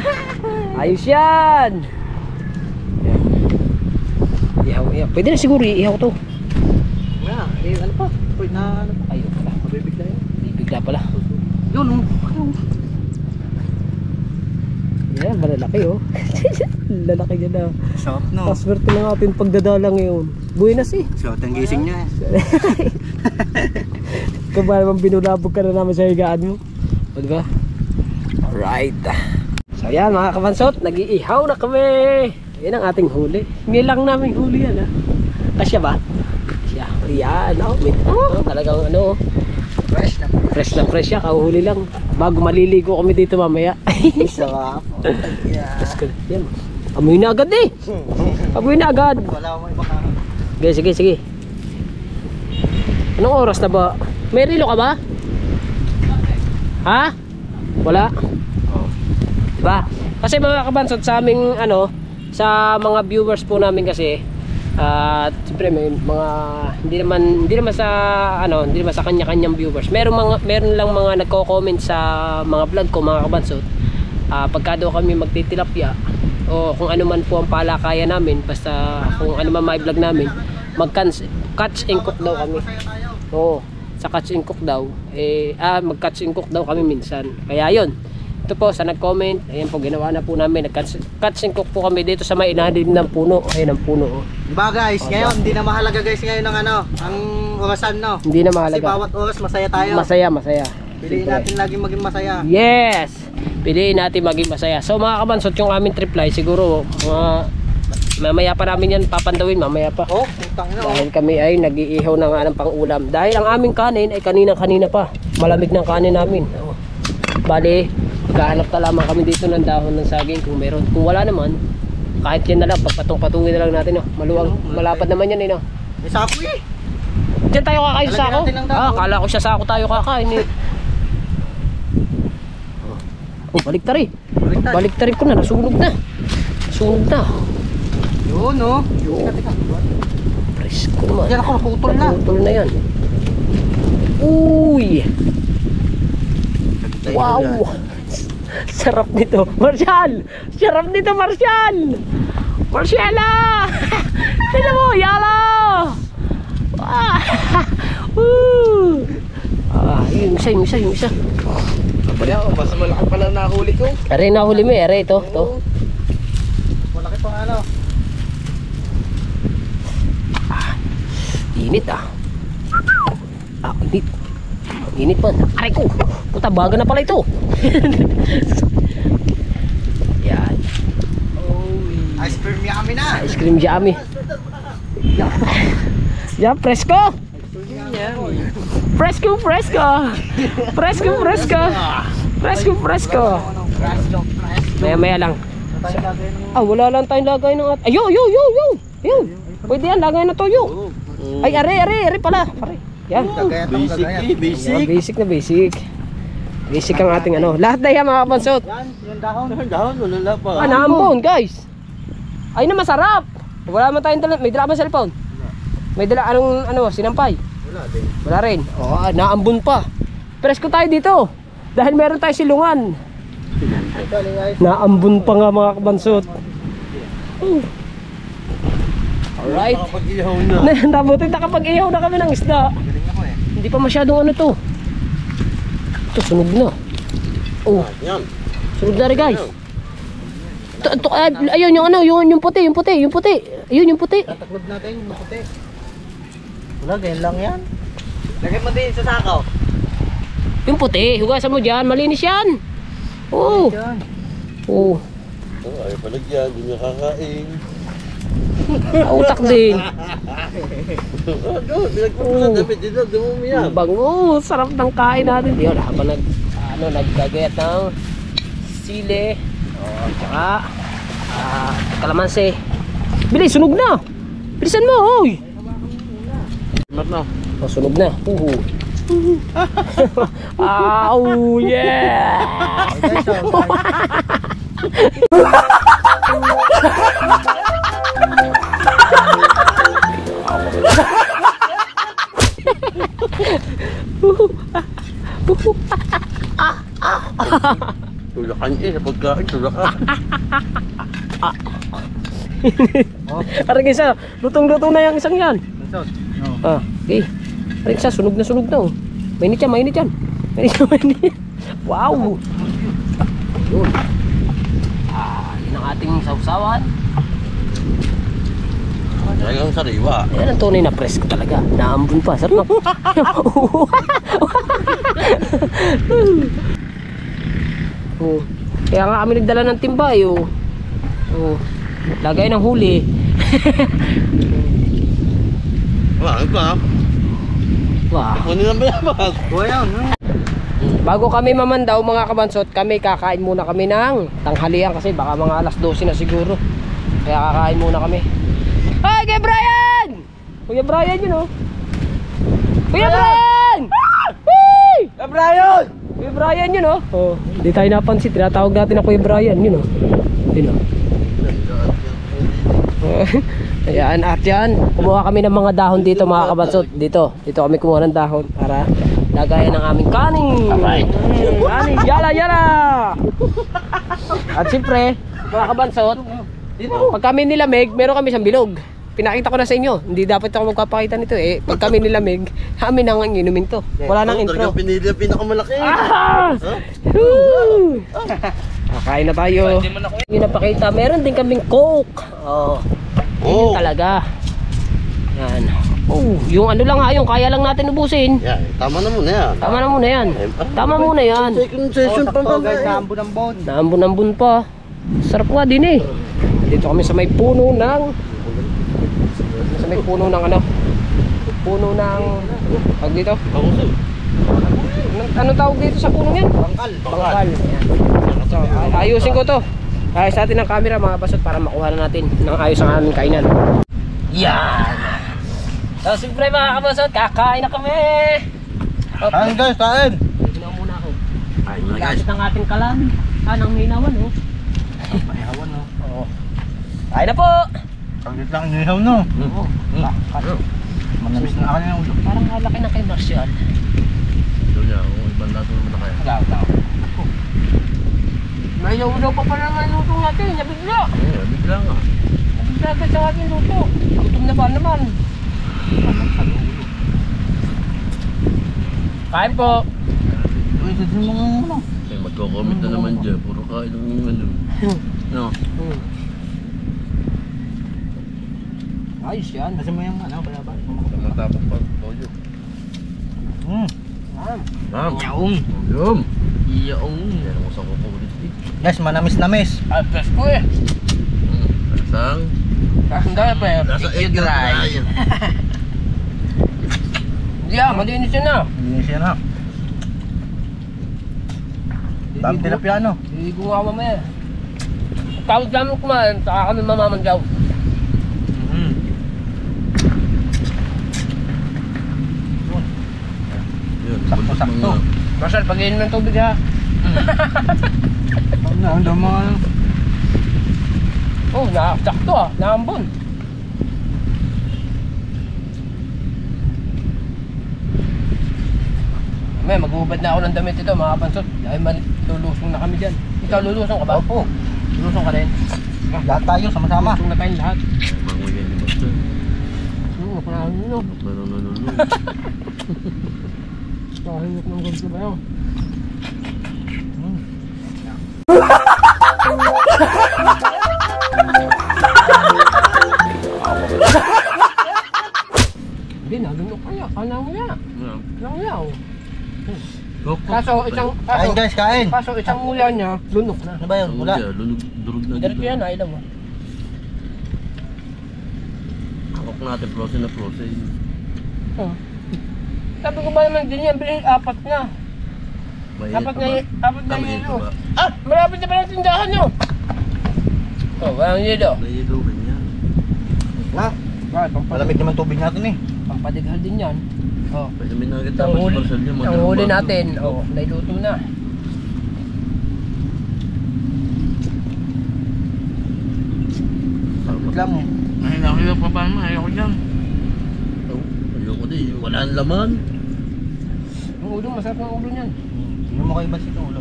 Ayos yan! Ihaw. Pwede na siguro ihaw to. Ano pa? Pwede na ano? Ayun pala. Mabibigla yun. Bibigla pala. Yun oh. Yan, malalaki oh. Lalaki niya na. Sarap no. Paswerte na natin pagdadala ngayon. Buenas eh. Sarap ang gising niya eh. Kung ba naman binulabog ka na namin sa higaan mo. O diba? Alright. So yan mga kabansot, nag-iihaw na kami. Yan ang ating huli. Nilang namin huli yan ha. Kasya ba? Kasya. Yan. Oh, talagang ano. Fresh na fresh siya, kahuhuli lang. Bago maliligo kami dito mamaya. Sarap. Yan. Amoy na agad eh. Amoy na agad. Wala mo ibang Sige, sige. Anong oras na ba? May relo ka ba? Ha? Wala? Diba? Kasi mga kabansot sa aming ano, sa mga viewers po namin kasi at siyempre may mga hindi naman sa ano, hindi naman sa kanya-kanyang viewers. Meron lang mga nagko-comment sa mga vlog ko mga kabansot. Pagka daw kami magtitilapia o kung ano man po ang palakayan namin, basta kung ano man may vlog namin, mag-catch and cook daw kami. Oo, sa catch and cook daw mag-catch and cook daw kami minsan. Kaya yun, ito po sa nag-comment, ayan po ginawa na po namin, nag-catch and cook po kami dito sa may inalim ng puno. Ayun ang puno. Diba guys, ngayon hindi na mahalaga guys ngayon ng ano, ang orasan no. Hindi na Kasi mahalaga. bawat oras masaya tayo. Masaya. Piliin natin laging maging masaya. Yes! Piliin natin maging masaya. So mga kabansot, yung aming triply siguro mamaya pa namin yan papandawin, mamaya pa. Oh, putang ina. Dahil kami ay nag-iihaw na nga ng pang-ulam. Dahil ang aming kanin ay kanina pa. Malamig ng kanin namin. Bali, maghahanap na lamang kami dito ng dahon ng saging kung meron. Kung wala naman, kahit yan na lang, pagpatong-patungin na lang natin. Maluwag, malapad naman yan eh. May sako eh. Diyan tayo kakain sa sako? Lalagyan natin ng dahon. Kala ko siya sako tayo kakain eh. Oh, baliktari. Baliktari ko na, nasunog na. Yun no. Presko naman. Yan ako, naputol na. Naputol na yan. Uy! Wow! Sarap nito. Marshall! Sarap nito, Marshall! Marshalla! Tignan mo, yala! Yung isa. Mas malaki pala nahuli ko. Aray, nahuli mo eh. Aray, ito. Malaki pang ano. Init init. Init pa. Aray ko. Puta, baga na pala ito. Yan. Ice cream yummy na. Ice cream yummy. Yan, presko. Presko. Maya lang. Wala lang tayong lagay ng Ayun. Pwede yan, lagay na toyo. Ay, are pala. Yan. Basic. Basic ang ating ano. Lahat na yan mga kabansot. Yan, yung dahon. Dahon, wala pa. Naambon guys. Ay na masarap. Wala man tayong dala. May dala ba cellphone? May dala sinampay? Wala rin. Naambon pa. Presko tayo dito. Dahil meron tayo silungan. Naambon pa nga mga kabansot. Alright. Nakapag-ihaw na. Nabuti nakapag-ihaw na kami ng isda. Hindi pa masyadong ano to. Ito sunog na. Yan. Sunog na rin guys. Ayun yung ano, yung puti. Ayun yung puti. Tataklob natin yung maputi. Wala, ganyan lang yan. Lagay mo din sa sakaw. Yung puti, hugasan mo dyan, malinis yan. Oo. Ayaw pa nagyan, hindi niya kakain. Utak din. Pinagpupunan dapat dito, dumumiyan. Bango, sarap ng kain natin. Yun, habang naggagayat ng sili. Tsaka kalamansi. Bilis, sunog na. Bilisan mo, oy. Mat na. Sunog na. Oh, yeah. Tulakan sa pagkain, tulakan. Parang isa, lutong-lutong na yung isang yan. Okay. Parang isa, sunog na oh. Mainit yan. Wow. Yun. Yun ang ating sausawan. Talagang sariwa. Yan ang tunay na presko talaga. Naambun pa. Sarap na. Kaya nga kami nagdala ng timba. Lagay ng huli. Wala pa. Wow. Kunin lang ba yan? Buhay yan. Bago kami mamandaw mga kabansot, kami kakain muna kami ng tanghalian kasi baka mga alas 12 na siguro. Kaya kakain muna kami. Hi, Kuya Brian! Kuya Brian yun oh. Kuya Brian! Hey! Kuya Brian! Kuya Brian yun oh. Oh, hindi tayo napansin. Tinatawag natin na Kuya Brian yun oh. Yun oh. Ayan, at yan. Kumuha kami ng mga dahon dito mga kabansot. Dito kami kumuha ng dahon para lagayan ng aming kanin. Kanin, yala yala. At siyempre, mga kabansot, pag kami nilamig, meron kami isang bilog. Pinakita ko na sa inyo. Hindi dapat ako magpapakita nito eh. Pag kami nilamig, amin nang inumin to. Wala nang intro. Talagang pinili ang pinakamalaki. Ah! Woo! Kakain na tayo. Yung napakita, meron din kaming coke. Oh. Yun talaga. Yan. Oh, yung ano lang ha, yung kaya lang natin ubusin. Yan, tama na muna yan. Tama na muna yan. Tama muna yan. Second session pa Oh, ba? guys, naambon-ambon. Naambon-ambon pa. Sarap nga din eh. Dito kami sa may puno ng ano? Puno ng tawag dito? Ano tawag dito sa puno yan? Bangkal. Bangkal. Ayan. So, ayusin ko to. Ayos natin ang camera mga basot para makuha na natin ng ayos ang aming kainan. Yan! So siyempre mga kabasot, kakain na kami! Kain guys, kain! Ginaw muna ako. Ay, mga guys. Gamit ang ating kalan. Ng hinawan oh. Mahihawan no. Oo. Kain na po! Saglit lang inihaw no. Oo. Manamis na ako ng ulo. Parang malaki na kay Marcial. Ito niya, kung ibang lato naman na kaya. Wala. Mayaw daw pa pala naman luto natin. Nabigla. Bigla nga. Nabigla agad sa ating luto. Gutom na ba naman? Kain po! Uy, sadin mo nga ano. Eh, magko-comment na naman dyan. Puro kain ng ano. No? Ayos yan. Kasi mo yung ano, balaba. Matapos pa. Toyo. Ma'am. Yaong. Yum. Iyaong. Yan ang usang ko ulit. Guys, manamis-namis. Ay, best ko eh. Lasang. Kasanda pa eh. Nasa egg dry. Hindi ah, malinis yun na. Hindi siya na. Dami tilapia no. Hindi ko nga mamaya. Tawag namin kumain, saka kami mamamanggaw. Yun. Sakto-sakto. Marshall, pag-iinom ng tubig ha. Ang dama ano. Oh, sakto ah, naambon. May magubad na ako ng damit ito mga kapansot. Dahil lulusong na kami dyan. Ikaw lulusong ka ba? Opo. Lulusong ka rin. Lahat tayo sama-sama. Lulusong na tayong lahat. Manguyan yung basta. Ano? Manunululu. Kahingap ng ganito ba yun? Hindi, nalunok kaya. Kala mo yan. Kaya oh. Kaso Kain guys, kain. isang mula niya, lunok na. Ano ba yun? Wala. Durog na Diretso yan, ilaw mo. Kakok natin, frozen na frozen. Oh. Sabi ko ba naman din yan, bilhin apat na. Apat na yelo. Ah! Malapit na pala ang tindahan nyo! Oh, walang yelo. Naiilo ka niya. Ha? Malamig naman tubig natin eh. Pampadighal din yan. Oh. Pwede may nugget Ang tapos huli, parcel niya. ang huli natin, oh, nailuto na. Lang. Ay, nakita pa ba naman? Ayoko dyan. Ayoko din. Wala ang laman. Yung ulo, masarap ng ulo niyan. Hindi mo kayo basit ang ulo.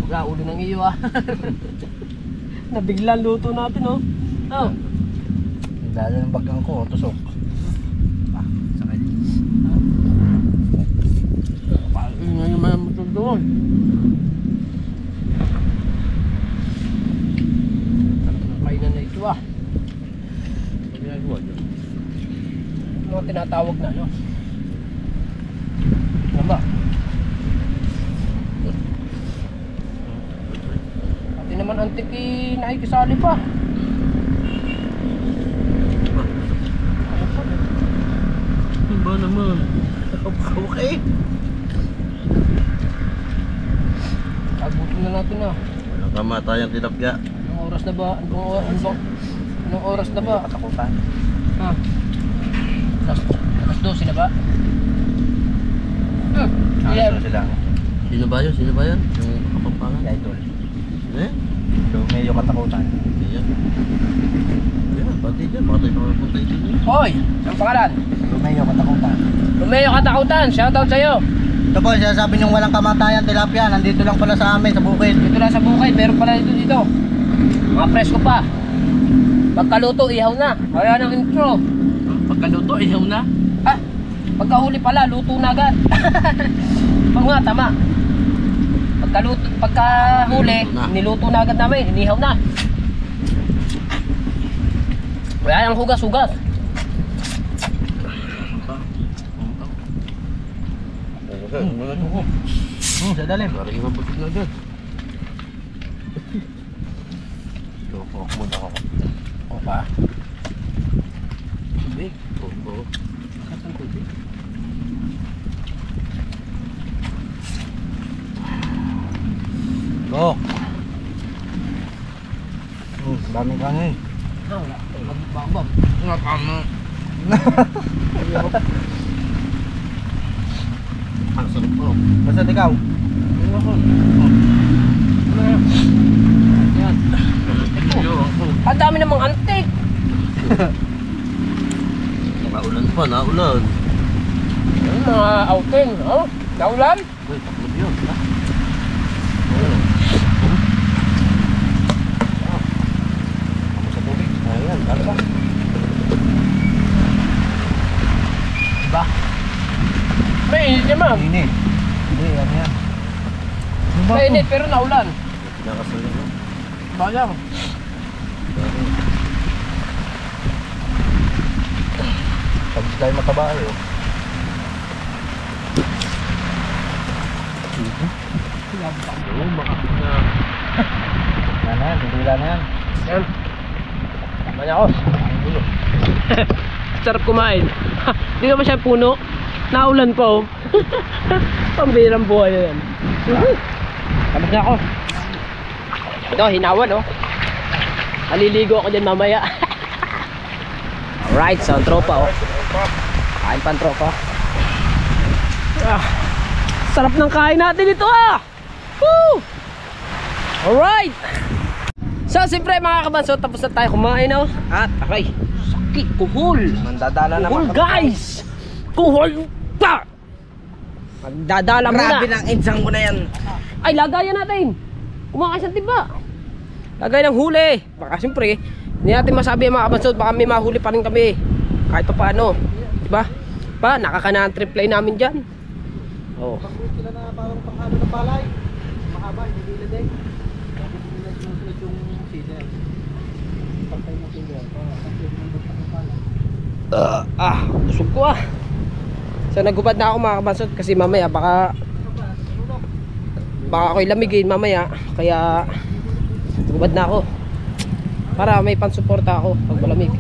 Wala, ulo ng iyo ah. Nabigla luto natin oh. Oh. Lalo ng bagang ko, tusok. Sakit. Ngayon yung mga matog doon. Kainan na ito ah. Ano ginagawa niyo? Mga tinatawag na no. Ano ba? Pati naman antiki nakikisali pa. Ano pa? ba naman? Okay. Abutin na natin na. Walang kamatayang tilapia. Anong oras na ba? Anong oras na ba? Katakutan. Ha? Alas 12 na ba? Ano sila? Sino ba yun? Sino ba yan? Yung kapampangan? Idol. Eh? So, medyo katakutan. Hindi yan. Yan, pati dyan. Baka tayo makapunta ito dyan. Hoy! Ang pangalan? Romeo katakutan. Romeo Katakutan, shoutout sa'yo. Ito po, sinasabi niyong walang kamatayan tilapia. Nandito lang pala sa amin, sa bukid. Dito lang sa bukid, meron pala dito. Mga presko pa. Pagkaluto, ihaw na. Kaya ng intro. Pagkaluto, ihaw na. Ah, pagkahuli pala, luto na agad. Pag nga, tama. Pagkahuli, Luto na. niluto na agad namin, inihaw na. Wala yung hugas-hugas. Sa dalim. Parang mabutid na agad. Loko ako muna ako. O pa? Tubig. Oo. Saan tubig? Go. Daming kanin. Ah, wala. Magbabab. Nga tama. Ang sarap po. Basta ikaw. Yan. Ang dami namang antik. Naulan pa, naulan. Yung mga outing, oh. Naulan. Uy, taklob yun. Ha? Ako sa tubig. Ayan, ano ba? Diba? Mainit naman. Ini. Hindi, ano yan? Ano ba Mainit pero naulan. Pinakasalan mo. Bayang. Pag di tayo mataba eh. Oh. Oo, makakit na. Yan na yan, bibila na yan. Yan. Tama niya ako. Sarap kumain. Hindi naman siya puno. Naulan pa oh. Pambirang buhay na yan. Tapos na ako. Ito, hinawan oh. Maliligo ako dyan mamaya. Alright, so ang tropa oh. Kain pa ang tropa. Ah, sarap ng kain natin ito ah. Woo! Alright. So siyempre mga kabanso, tapos na tayo kumain oh. At okay, sakit, kuhol. Mandadala Kuhol naman. guys. Kuhol pa. Magdadala muna. Grabe ng insang ko na yan. Ay, lagayan natin. Kumakain sa tiba. Lagay ng huli. Baka siyempre, hindi natin masabi mga kabansod, baka may mahuli pa rin kami. Kahit pa paano. Diba? Pa, nakakana ang triply namin dyan. Oh. Sila na parang panghalo ng palay. Mahaba, hindi nila din. Bakit nila sinusunod yung season? Pagkay mo sila. Kasi yung butang ng palay. Busog ko ah. So nagubad na ako mga kabansod kasi mamaya baka ako'y lamigin mamaya. Kaya nagubad na ako. Para may pansuporta ako pag malamig.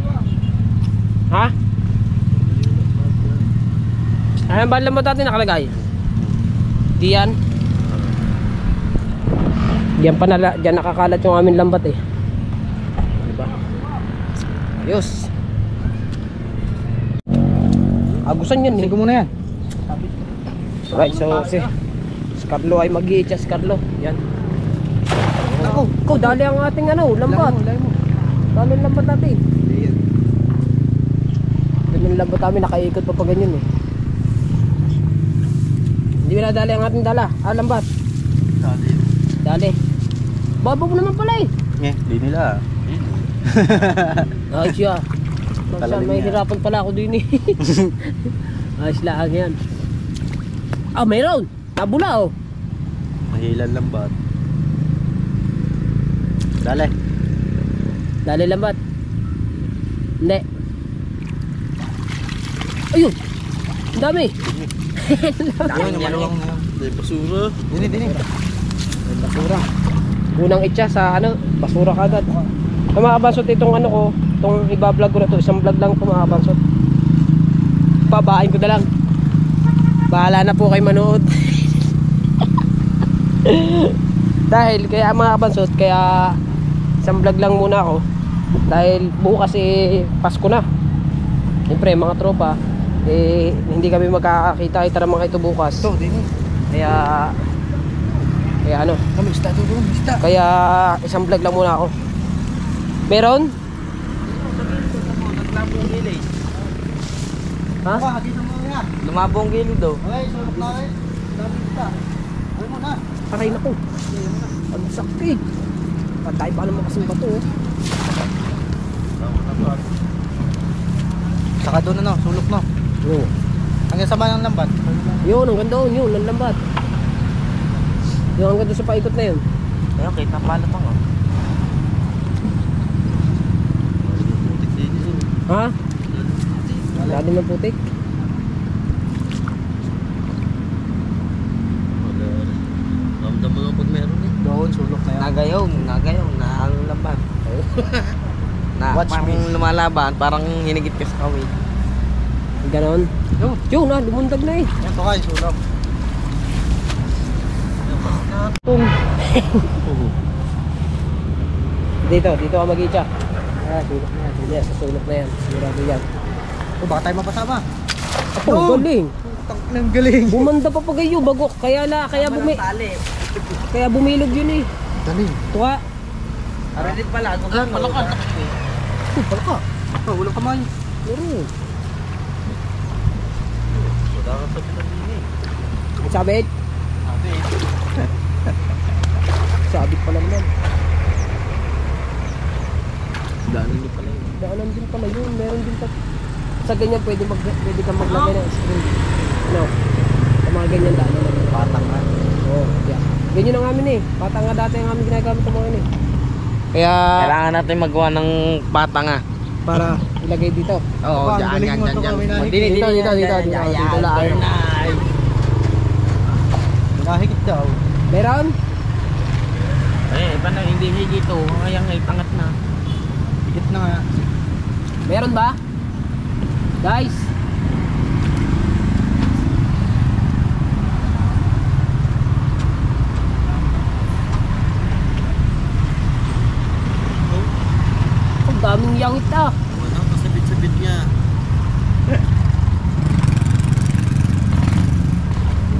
Ha? Ayan ba lambat natin nakalagay? Diyan. Diyan pa na, diyan nakakalat yung aming lambat eh. Diba? Ayos. Agusan yan eh. Sigo mo na yan. Right, so si Carlo ay mag-i-adjust Carlo. Yan. Ako, dali ang ating ano, lambat. Dali ang lambat natin. Dali ang lambat namin, nakaikot pa ganyan eh. Hindi mo na dali ang ating dala. Lambat. Dali. Baba mo naman pala eh. Di nila. Ayos siya. Palalim May niya. hirapan pala ako din eh. Ayos lang yan. Mayroon. Nabula oh. Mahilan lang ba? Dale. Dali lambat. Hindi. Ayun. Ang dami. Ayun, yung maluwang na yun. May basura. Dini. Basura. Unang itcha sa ano, basura kagad. Sa mga kabansot itong ano ko, itong iba-vlog ko na to, isang vlog lang ko mga kabansot. pabain ko na lang. Bahala na po kayo manood. Dahil kaya mga kabansot, kaya isang vlog lang muna ako. Dahil bukas Pasko na. Siyempre mga tropa, hindi kami magkakakita. Ito naman kayo bukas. Ito, din eh. Kaya ano, Kami isda doon, isda. kaya isang vlog lang muna ako. Meron? Naglabong gilid. Ha? Dito mo yan. Lumabong gilid daw. Okay, sulok na rin. Dami isda. Ay mo na. Aray na ko. Ang sakit. Patay pa naman kasing bato. Saka doon na, sulok na. Oo. Hanggang sa ng lambat. Yun, ang ganda yun, ang lambat. Yung ang ganda sa paikot na yun. Ayun, kita pala pa nga. Ha? Lalim ng putik. Ramdam mo lang pag meron eh. Doon, sulok na yan. Nagayaw, na ang laban. Na Watch parang me. lumalaban, parang hinigit ka sa kawit. Ganon. Yun. Yun na, lumundag na eh. Ito kayo, sulok. Dito ka mag-itcha. Sulok na yan. Yes, sulok na yan. Sigurado yan. O, baka tayo mapasama. Apo, galing. Ang galing. Bumanda pa pagayo, bago. Kaya bumilog yun eh. Galing. Tuwa. Aradit pala, palakad. Palaka. Ulo kamay. Meron. Wala ka sa pinagini. Sabit. Sabit pala naman. Daanan niyo pala yun. Daanan din pala yun. Meron din pa. Sa ganyan pwede kang maglagay ng screen. Ano? Sa mga ganyan daanan naman. Patang ka. Oo, yeah. Ganyan ang amin eh. Patang nga dati ang amin ginagamit ng mga yun eh. Kaya Kailangan natin magawa ng patanga. para ilagay dito. Oo, Ang dyan, galing dyan, mo dyan, to, dyan. kami nahigit. Dito lang. Nahigit daw. Meron? Iba na, hindi higit o. Kayang ay pangat na. Higit na nga. Meron ba? Guys. Ang daming yangit ah. Wala, pasabit-sabit niya.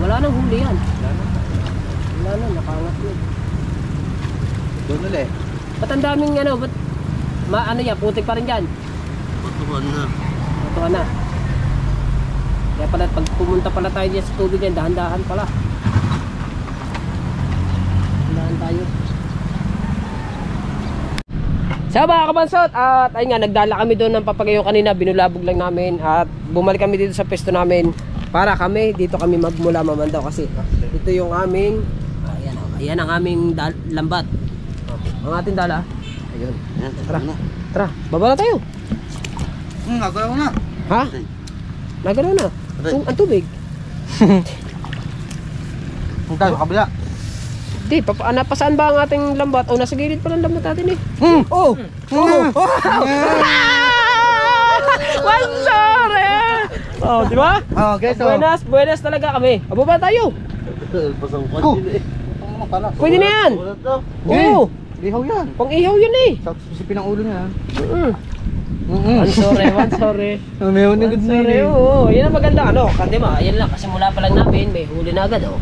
Wala nang huli yan. Wala na, nakangat yun. Doon ulit. Ba't ang daming ano, ba't ano yan, putik pa rin dyan. Patuhan na. Ito na. Kaya pala, pag pumunta pala tayo dyan sa tubig yan, dahan-dahan pala. Dahan tayo. So mga kabansot, at ayun nga, nagdala kami doon ng papagayo kanina, binulabog lang namin at bumalik kami dito sa pesto namin para kami, dito kami magmula mamandaw kasi ito yung aming, ayan ang aming lambat. Ang ating dala, ayun. Tara, tara, baba na tayo. Nagalaw na. Ha? Nagano na. Ang tubig. Kung tayo, kabila. Di, napasaan ba ang ating lambat? O, nasa gilid pa ng lambat natin eh. Oh! One sorry! Oh, di ba? Okay, so. Buenas talaga kami. Abo ba tayo? Go! Pala. Pwede na yan. Oo! Lihaw yan. Pang ihaw yun eh. Sa sipin ng ulo niya. One sorry. May One sorry, oo. Yan ang maganda ano. Kasi yan lang. Kasi mula pa lang namin, may huli na agad oh.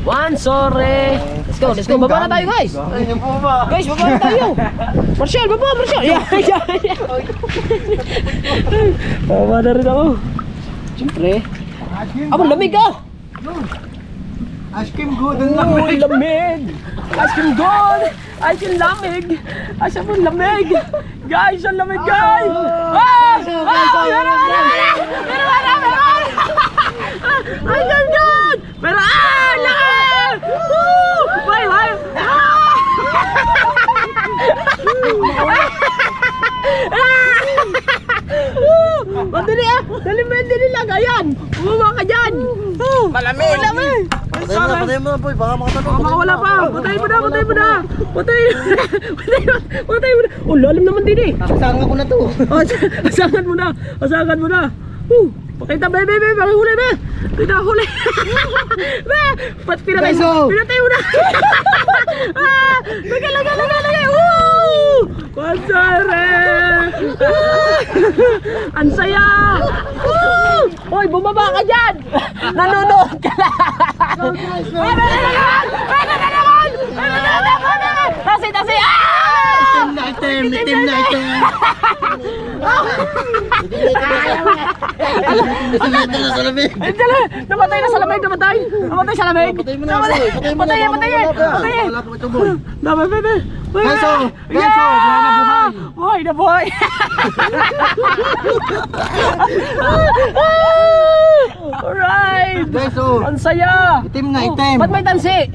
One sorry. Let's go. Baba na tayo guys. Ayun po ba? Guys, baba na tayo. Marshall, baba, Marshall. Yeah. Baba na rin ako. Siyempre. Abo, lamig ah. Ice cream good. Ang Oh, lamig. lamig. Ice cream good. Ice cream lamig. Ice cream lamig. Guys, ang lamig guys. Ah! Meron! Ay, good. Meron! Ah! Lamig! Woo! Bye, bye. Madali ah! Dali lang, ayan! Bumaba ka dyan! Malamig! Malamig! Patay mo na boy, baka makatanong. Baka wala pa! Patay mo na! Patay mo na! Oh, lalim naman din eh! Asahan ko na to. Oh, asangan mo na! Pakita, bebe, makihuli, be. Pinahuli. Be, ba't pinatay mo? Pinatay mo na. Lagay. Pansare. Ang saya. Hoy, bumaba ka dyan. Nanonood ka lang. Tasi. Itim na itim. Namatay na sa lamig. Namatay sa lamig. Patay. Wala po ito, boy. Bebe. Beso, buhay na buhay. Buhay na buhay. Alright. Beso, Ang saya. itim na itim. Ba't may tansi?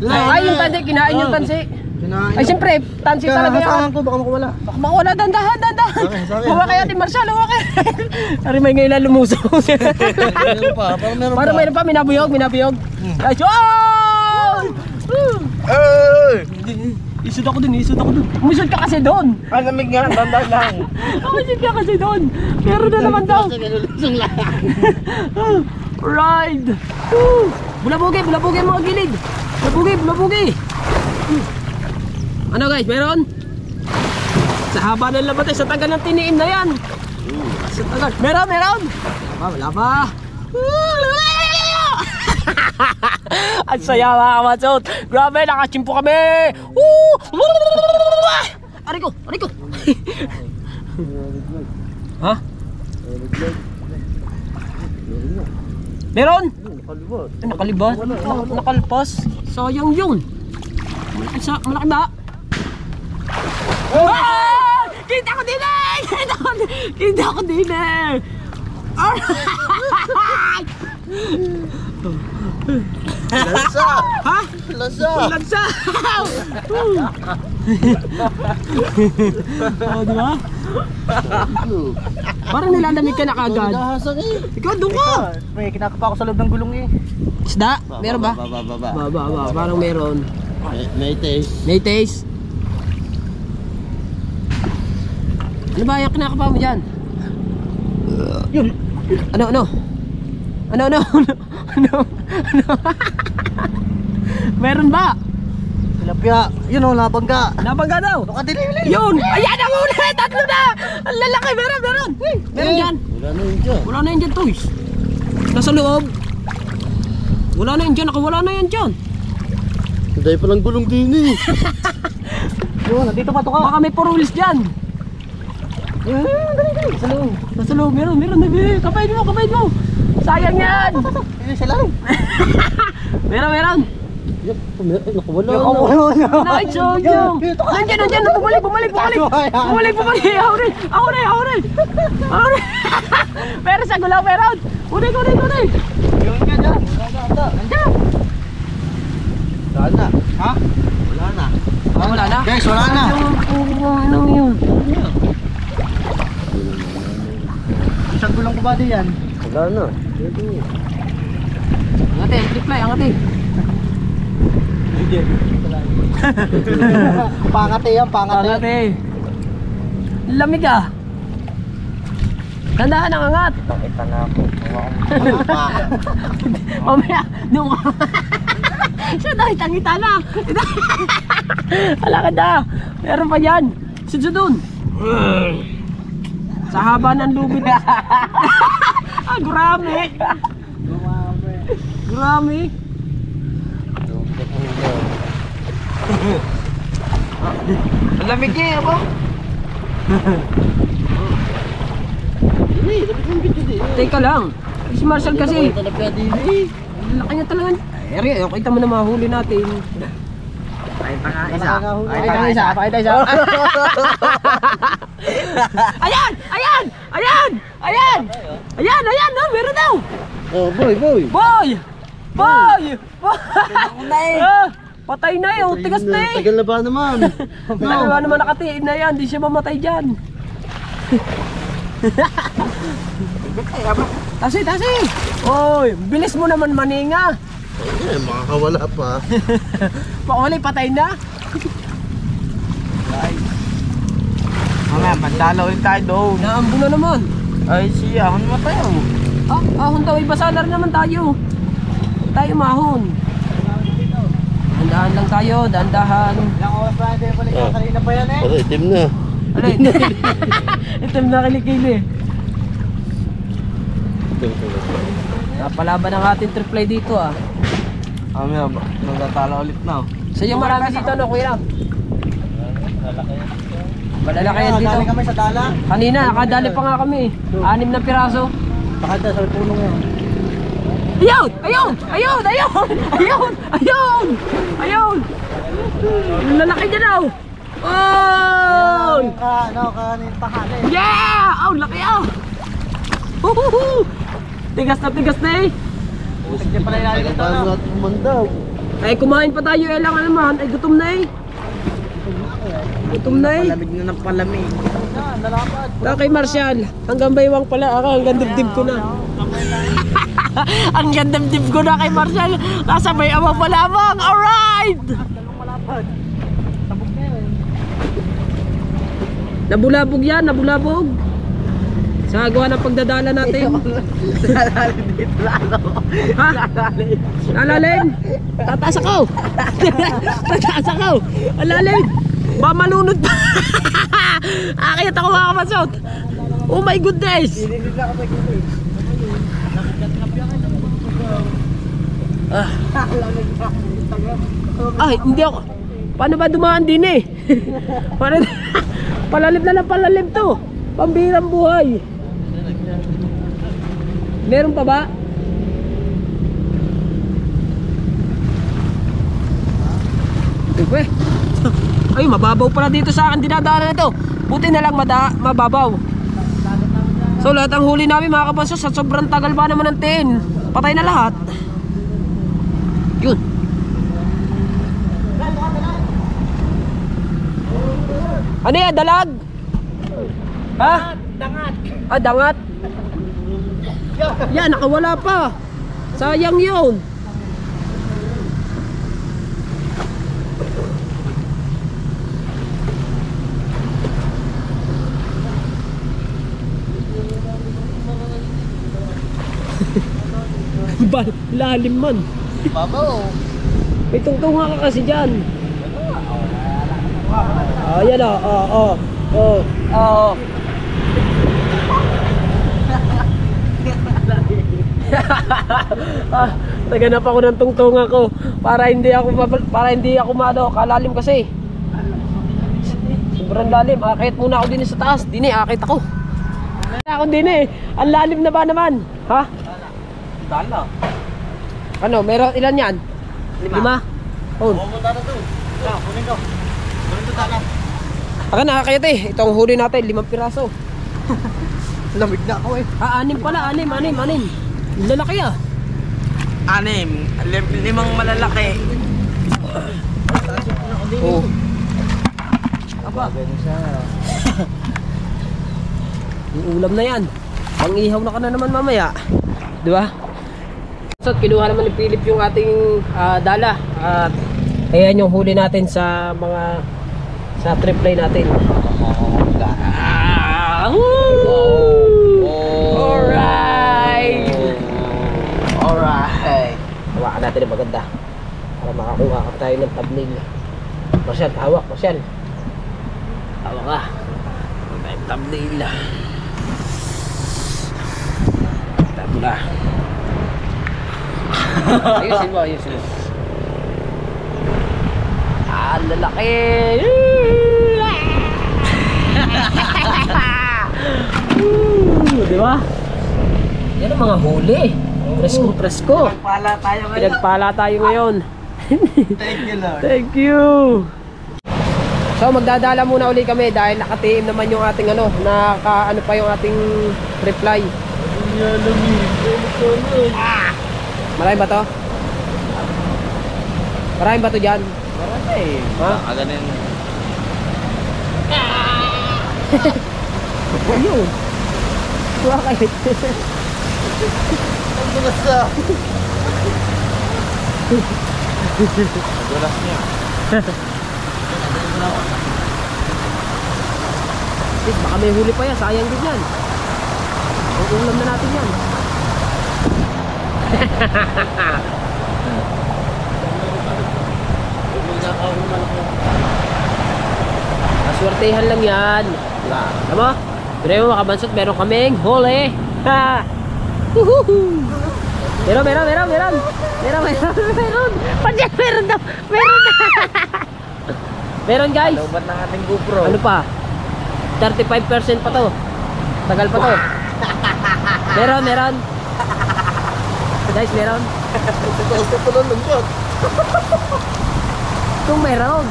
Ay, yung tansi, kinain yung tansi. Ay, siyempre, tansi talaga yan. ko, baka makawala. Baka mawala, dandahan. Sorry. Huwag kaya Ate Marshall, huwag kaya. Ari, may ngayon lumusong. Meron pa, Parang mayroon pa, minabuyog. Ay, Isod ako dun. Umisod ka kasi doon. Ang lamig nga, dandan lang. Umisod ka kasi doon. Meron na naman daw. Ride. Bulabugi mga gilid. Bulabugi. Ano guys, meron? Sa haba ng labat sa tagal ng tiniin na yan. Sa tagal. Meron. Wala pa. Ang saya mga kamatsot. Grabe, nakachimpo kami. Aray ko. Ha? Meron? Nakalibat. Nakalpas. Sayang yun. Malaki ba? Kita ko din eh. Lansa! Ha? Lansa! Oh, di ba? Parang nilalamig ka na kagad. Nahasang eh. Ikaw, doon ka. May kinakapa ako sa loob ng gulong eh. Isda? Meron ba? Baba. Ba. Parang meron. May taste. May taste. Ano ba yung kinakapa mo dyan? Yun. Ano? Meron ba? Tilapia. Yun o, nabangga. Nabangga daw. Nakadili. Yun! Ayan ang huli! Tatlo na! Ang lalaki! Meron! Meron dyan! Wala na yun dyan. Toys. Nasa loob. Wala na yun dyan. Nakawala na yan dyan. Hindi pa lang gulong din eh. Yun, nandito pa to ka. Baka may purulis dyan. Yun, dali. Nasa loob. Meron. Kapain mo. Sayang yan. Yun siya lang. Meron. Nakawala Yun, na. Nice, sayang. Nandiyan. Bumalik. Ako rin. Meron sa gulaw, meron. Kunin. Yun ka dyan. Nandiyan. Wala na. Ha? Wala na. Wala na. Guys, wala na. Ano yun? Isang gulong ko ba di yan? Wala na. Angate, reply. Pangate yan, pangate. Angate. Lamig ah. Tandaan ang angat. Nakita na ako. Mamaya, nung siya dahil tangita na. Wala ka na. Meron pa yan. Sudun. Sa haba ng lubid. Gurami. Ang lamig niya ako. Teka lang. Si Marshall kasi. Talapia din eh. Laki niya talaga. Ay, kita mo na mahuli natin. Isa. Pakita isa. Ayan! No, meron daw. Oh, boy. Patay na eh. Tigas na eh. Tagal na ba naman? Ano naman nakatiid na yan. Di siya mamatay dyan. Tasi. Oy, bilis mo naman maninga. Eh, makakawala pa. Pakuli, patay na. Mga, mandalo ulit tayo doon. Naambo na naman. Ay, siya. Ano ba tayo? Ah, ahon daw. Basa na rin naman tayo. Tayo mahon. Dahan-dahan lang tayo. Dahan-dahan. Ilang oras pa natin balik Ah. kanina pa yan eh. Ano, itim na. Alin? Itim na kilikili. Napalaban ang ating triple dito ah. Kami na ba? Nagtatala ulit na. So yung marami dito no, Kuya Ram? Malalaki yan dito. Dali kami sa dala. Kanina, nakadali pa nga kami. 6 na piraso. Pakada sa punong yan. Ayun! Ayun! Ayun! Ayun! Ayun! Ayun! Ayun! Lalaki niya daw! Oh! Kanin tahali. Yeah! Oh, laki ah! Huhuhu! Tigas na eh! Butik niya pala ilalim dito Paano no. natin kumandaw? Ay, kumain pa tayo eh lang naman. Ay, gutom na eh. Gutom na eh. Palamig na ng palamig. Yan, lalapad. Kay Marshall, hanggang baywang pala ako, hanggang dibdib ko na. Ang dibdib ko na kay Marshall. Nasa may amang malamang. Alright! Dalawang malapad. Tabog na yun. Nabulabog yan, nabulabog. Sa gawa ng pagdadala natin. Nalalim dito lalo. Ha? Alalim? Tataas ako. Tataas ako. Alalim. Ba malunod pa. Akit ako mga kamasot. Oh my goodness. Ay, hindi ako. Paano ba dumaan din eh? Palalim na lang palalim to. Pambihirang buhay. Meron pa ba? Uy, ay, mababaw pala dito sa akin dinadaanan ito. Buti na lang mababaw. So lahat ang huli namin mga kapasos, sa sobrang tagal pa naman ng tiin, patay na lahat. Yun. Ano yan, dalag? Ha? Dangat. Ah, dangat? Yan, nakawala pa. Sayang yun. Lalim man. Babaw. May tungtunga ka kasi dyan. Yan o. Naganap ako ng tungtunga ko para hindi ako kalalim kasi. Sobrang lalim. Akit muna ako din sa taas. Dini, akit ako. Ako din eh. Ang lalim na ba naman? Ha? Dala. Ano, meron ilan yan? 5? Oh. Pumunta na doon. Kunin ko. Kunin ko dala. Aka nakakayat eh. Itong huli natin, 5 piraso. Lamig na ako eh. Ah, 6 pala. 6. Lalaki ah. 6. 5 malalaki. Oh. Aba. Ganun siya. Yung ulam na yan. Pang-ihaw na ka na naman mamaya. Di ba? So, kinuha naman ni Philip yung ating dala. At ayan yung huli natin sa mga sa trip play natin. Alright! Alright. Hawakan natin ang maganda para makakuha ka tayo ng thumbnail. Marshall, hawak. Marshall, hawak ka. Huwag tayong thumbnail. Tapo na. Ayusin mo. Ah, lalaki. Di ba? Yan ang mga huli. Presko. Pala tayo ngayon. Pinagpala tayo ngayon. Thank you Lord. Thank you. So magdadala muna uli kami dahil nakatiim naman yung ating ano pa yung ating reply. Marami ba to? Marami ba to dyan? Marami. Ha? Aganin. Ayun. Bakit? Ang dulas na. Dulas niya. Baka may huli pa yan. Sayang din yan. Ang ulam na natin yan. Maswertehan lang yan. Diba? Alam mo? Pero mga kabansot, meron kaming huli. Ha! Woohoo! Meron. Pati meron daw. Meron guys. Lobat ng ating GoPro. Ano pa? 35% pa to. Tagal pa to. Meron. Guys, meron. Kung meron.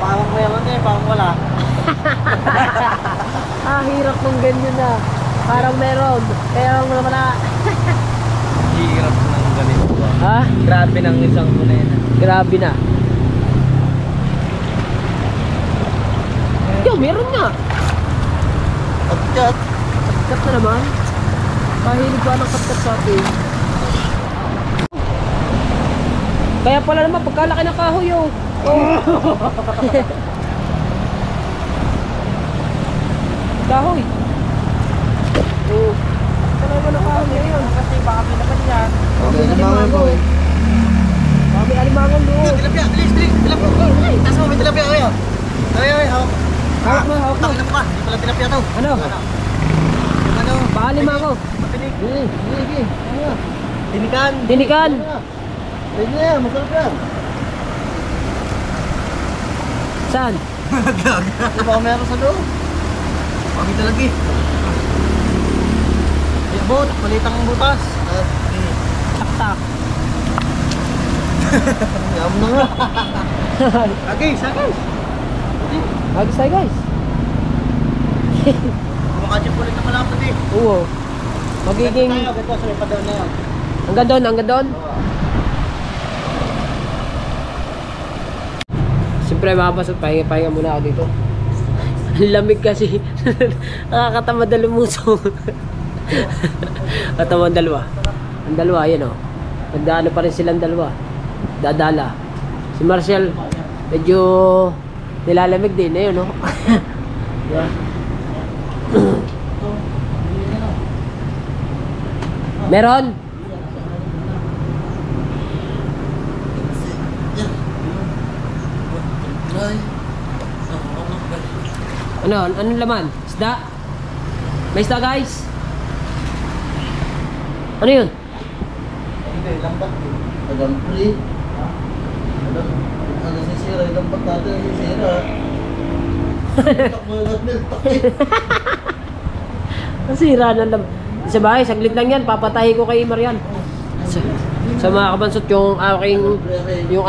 Parang meron eh, parang wala. Hirap ng ganyan na. Parang meron. Pero wala. Hirap ng ganito ba? Ha? Grabe ng isang kunena. Grabe na. Yo, meron nga. Pagkat. Kat na naman. Mahilig ba ng kat sa atin? Kaya pala naman, pagkalaki ng kahoy oh. Kahoy. Oh. Pala naman ang kahoy ngayon. Kasi baka pinapan yan. May alimango. May alimango doon. Tilapia, tilapia. Taas mo, may tilapia. Ay, hawak. Hawak mo. Takot na mukha, hindi pala tilapia to. Ano? Ano? Baka alimango. Mapinig. Sige. Tinikan. Tinikan. Pwede na yan, masarap yan. Saan? Di ba meron sa loob? Pagi talaga eh. Bot, malitang butas. Tak-tak. Yam na nga. Agis. Agis tayo guys. Makachip ulit na malapad eh. Oo. Magiging... Ito, sa may padaw na yan. Hanggang doon. Siyempre makapasok, pahinga muna ako dito. Ang lamig kasi. Nakakatamad na lumusong. Katawa ang dalawa. Ang dalawa, yan o. Nagdaano pa rin silang dalawa. Dadala. Si Marcel, medyo nilalamig din. Ayun o. Yeah. Meron? Anong laman? Isda? May isda guys? Ano yun? Hindi, lambat eh. Tagampli. Ano sisira? Yung lambat natin sisira. Nasira na lang. Sa bahay, saglit lang yan. Papatahi ko kay Marian. Sa mga kabansot, yung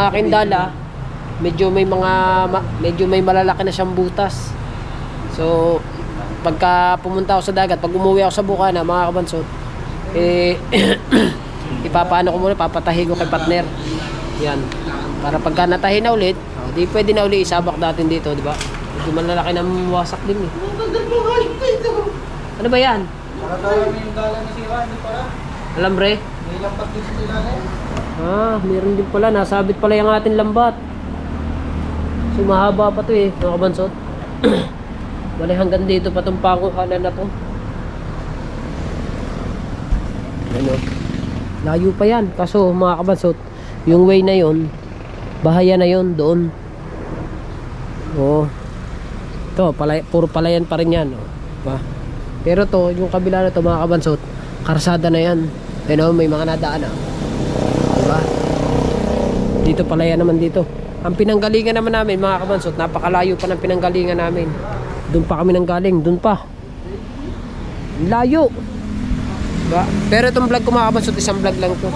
aking dala, medyo may malalaki na siyang butas. So, pagka pumunta ako sa dagat, pag umuwi ako sa Bukana, mga kabansot, ipapaano ko muna, papatahi ko kay partner. Yan. Para pagka natahi na ulit, di pwede na ulit isabak natin dito, di ba? Medyo malalaki na wasak din eh. Ano ba yan? Nakatawa mo yung gala na sira, hindi pala. Alambre? May lambat din sa ilalim. Meron din pala. Nasabit pala yung ating lambat. So, mahaba pa to eh, mga kabansot. Bali hanggang dito pa itong panguhanan na to. Ano? Layo pa yan. Kaso, mga kabansot, yung way na yon, bahaya na yon doon. Oo. Ito, puro palayan pa rin yan. Diba? Pero to, yung kabila na to, mga kabansot, karsada na yan. May mga nadaan na. Diba? Dito palayan naman dito. Ang pinanggalingan naman namin, mga kabansot, napakalayo pa ng pinanggalingan namin. Doon pa kami nanggaling, doon pa. Layo. Diba? Pero itong vlog ko, mga kabansot, isang vlog lang to.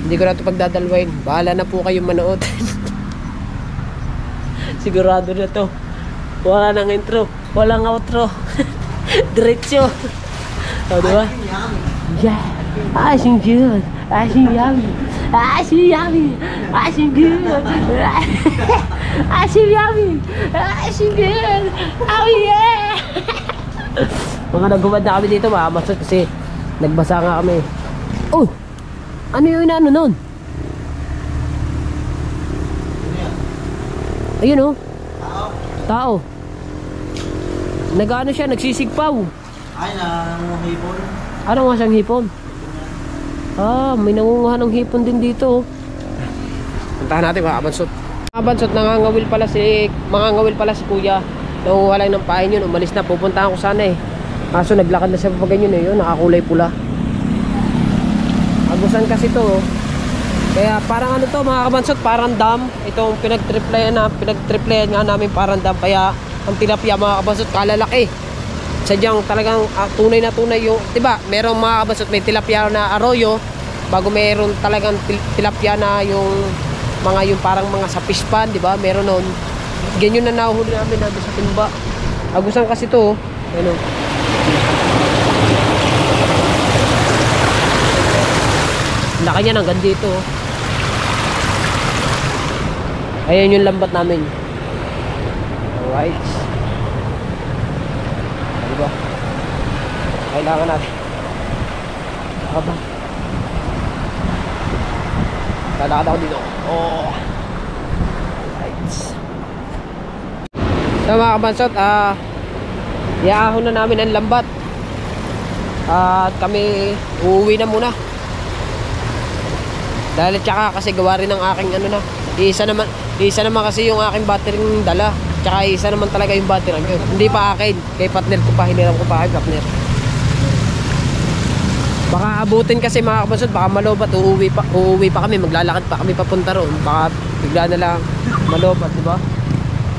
Hindi ko na ito pagdadalwain. Bahala na po kayong manood. Sigurado na to. Wala nang intro, walang outro. Diretso. O, diba? Yeah. Asing good. Asing yummy. Asing yummy. Asing good. Asing yummy. Asing good. Oh yeah. Mga nagumad na kami dito, mga kabansot, kasi nagbasa nga kami. Oh! Ano yung inaano nun? Ayun oh. Tao. Nag-ano siya, nagsisigpaw. Ay, nanguhipon. Ano nga siyang hipon? Ah, may nangunguha ng hipon din dito. Puntahan natin mga kabansot. Mga kabansot, mangangawil pala si kuya. Nangunguha lang ng pain yun, umalis na. Pupuntahan ko sana eh. Kaso naglakad na siya pa ganyan eh, yun, nakakulay pula. Agusan kasi to oh. Kaya parang ano to mga kabansot, parang dam. Itong pinagtriplayan nga namin parang dam. Kaya ang tilapia mga kabansot kalalaki. Sadyang talagang tunay na tunay yung, diba, merong mga kabansot may tilapia na arroyo, bago meron talagang tilapia na yung mga yung parang mga sa fish pan, diba, meron nun. Ganyan na nahuhuli namin natin sa timba. Agusan kasi to, ano. Laki niya hanggang dito. Ayan yung lambat namin. Alright. Diba? Kailangan natin. Aba. Lalakad ako dito. Oh. Alright. So mga kabansot, iahon na namin ang lambat. At kami uuwi na muna. Dahil tsaka kasi gawa rin ng aking ano na. Isa naman kasi yung aking battery dala. Tsaka isa naman talaga yung battery. Hindi pa akin. Kay partner ko pa. Hiniram ko pa kay partner. Baka abutin kasi mga kabansot. Baka malobat. Uuwi pa kami. Maglalakad pa kami papunta roon. Baka bigla na lang malobat, diba?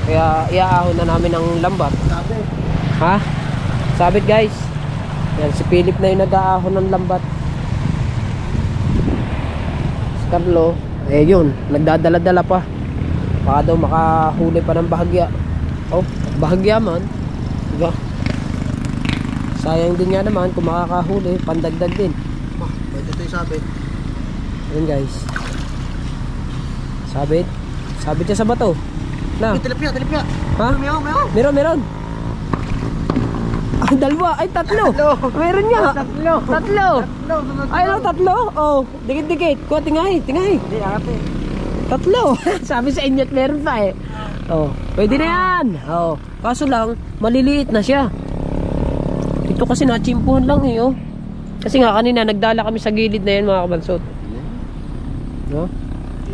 Kaya iaahon na namin ang lambat. Sabi. Ha? Sabit guys. Yan, si Philip na yung nag-aahon ng lambat. Si Carlo, eh yun, nagdadala-dala pa. Baka daw makahuli pa ng bahagya. Oh, bahagya man. Diba? Sayang din nga naman kung makakahuli, pandagdag din. Pwede ito yung sabit. Yun guys. Sabit. Sabit siya sa bato. Na. Tilapia. Ha? Meron. Meron. Ah, dalawa. Ay, tatlo. Meron nga. Tatlo. Ay, no, tatlo. Oh, dikit-dikit. Kuha, tingay. Hindi, ate. Tatlo. Sabi sa inyo, meron pa eh. Oh, pwede na yan. Oh, kaso lang, maliliit na siya. Ito kasi nachimpuhan lang eh, oh. Kasi nga kanina, nagdala kami sa gilid na yan, mga kabansot. No?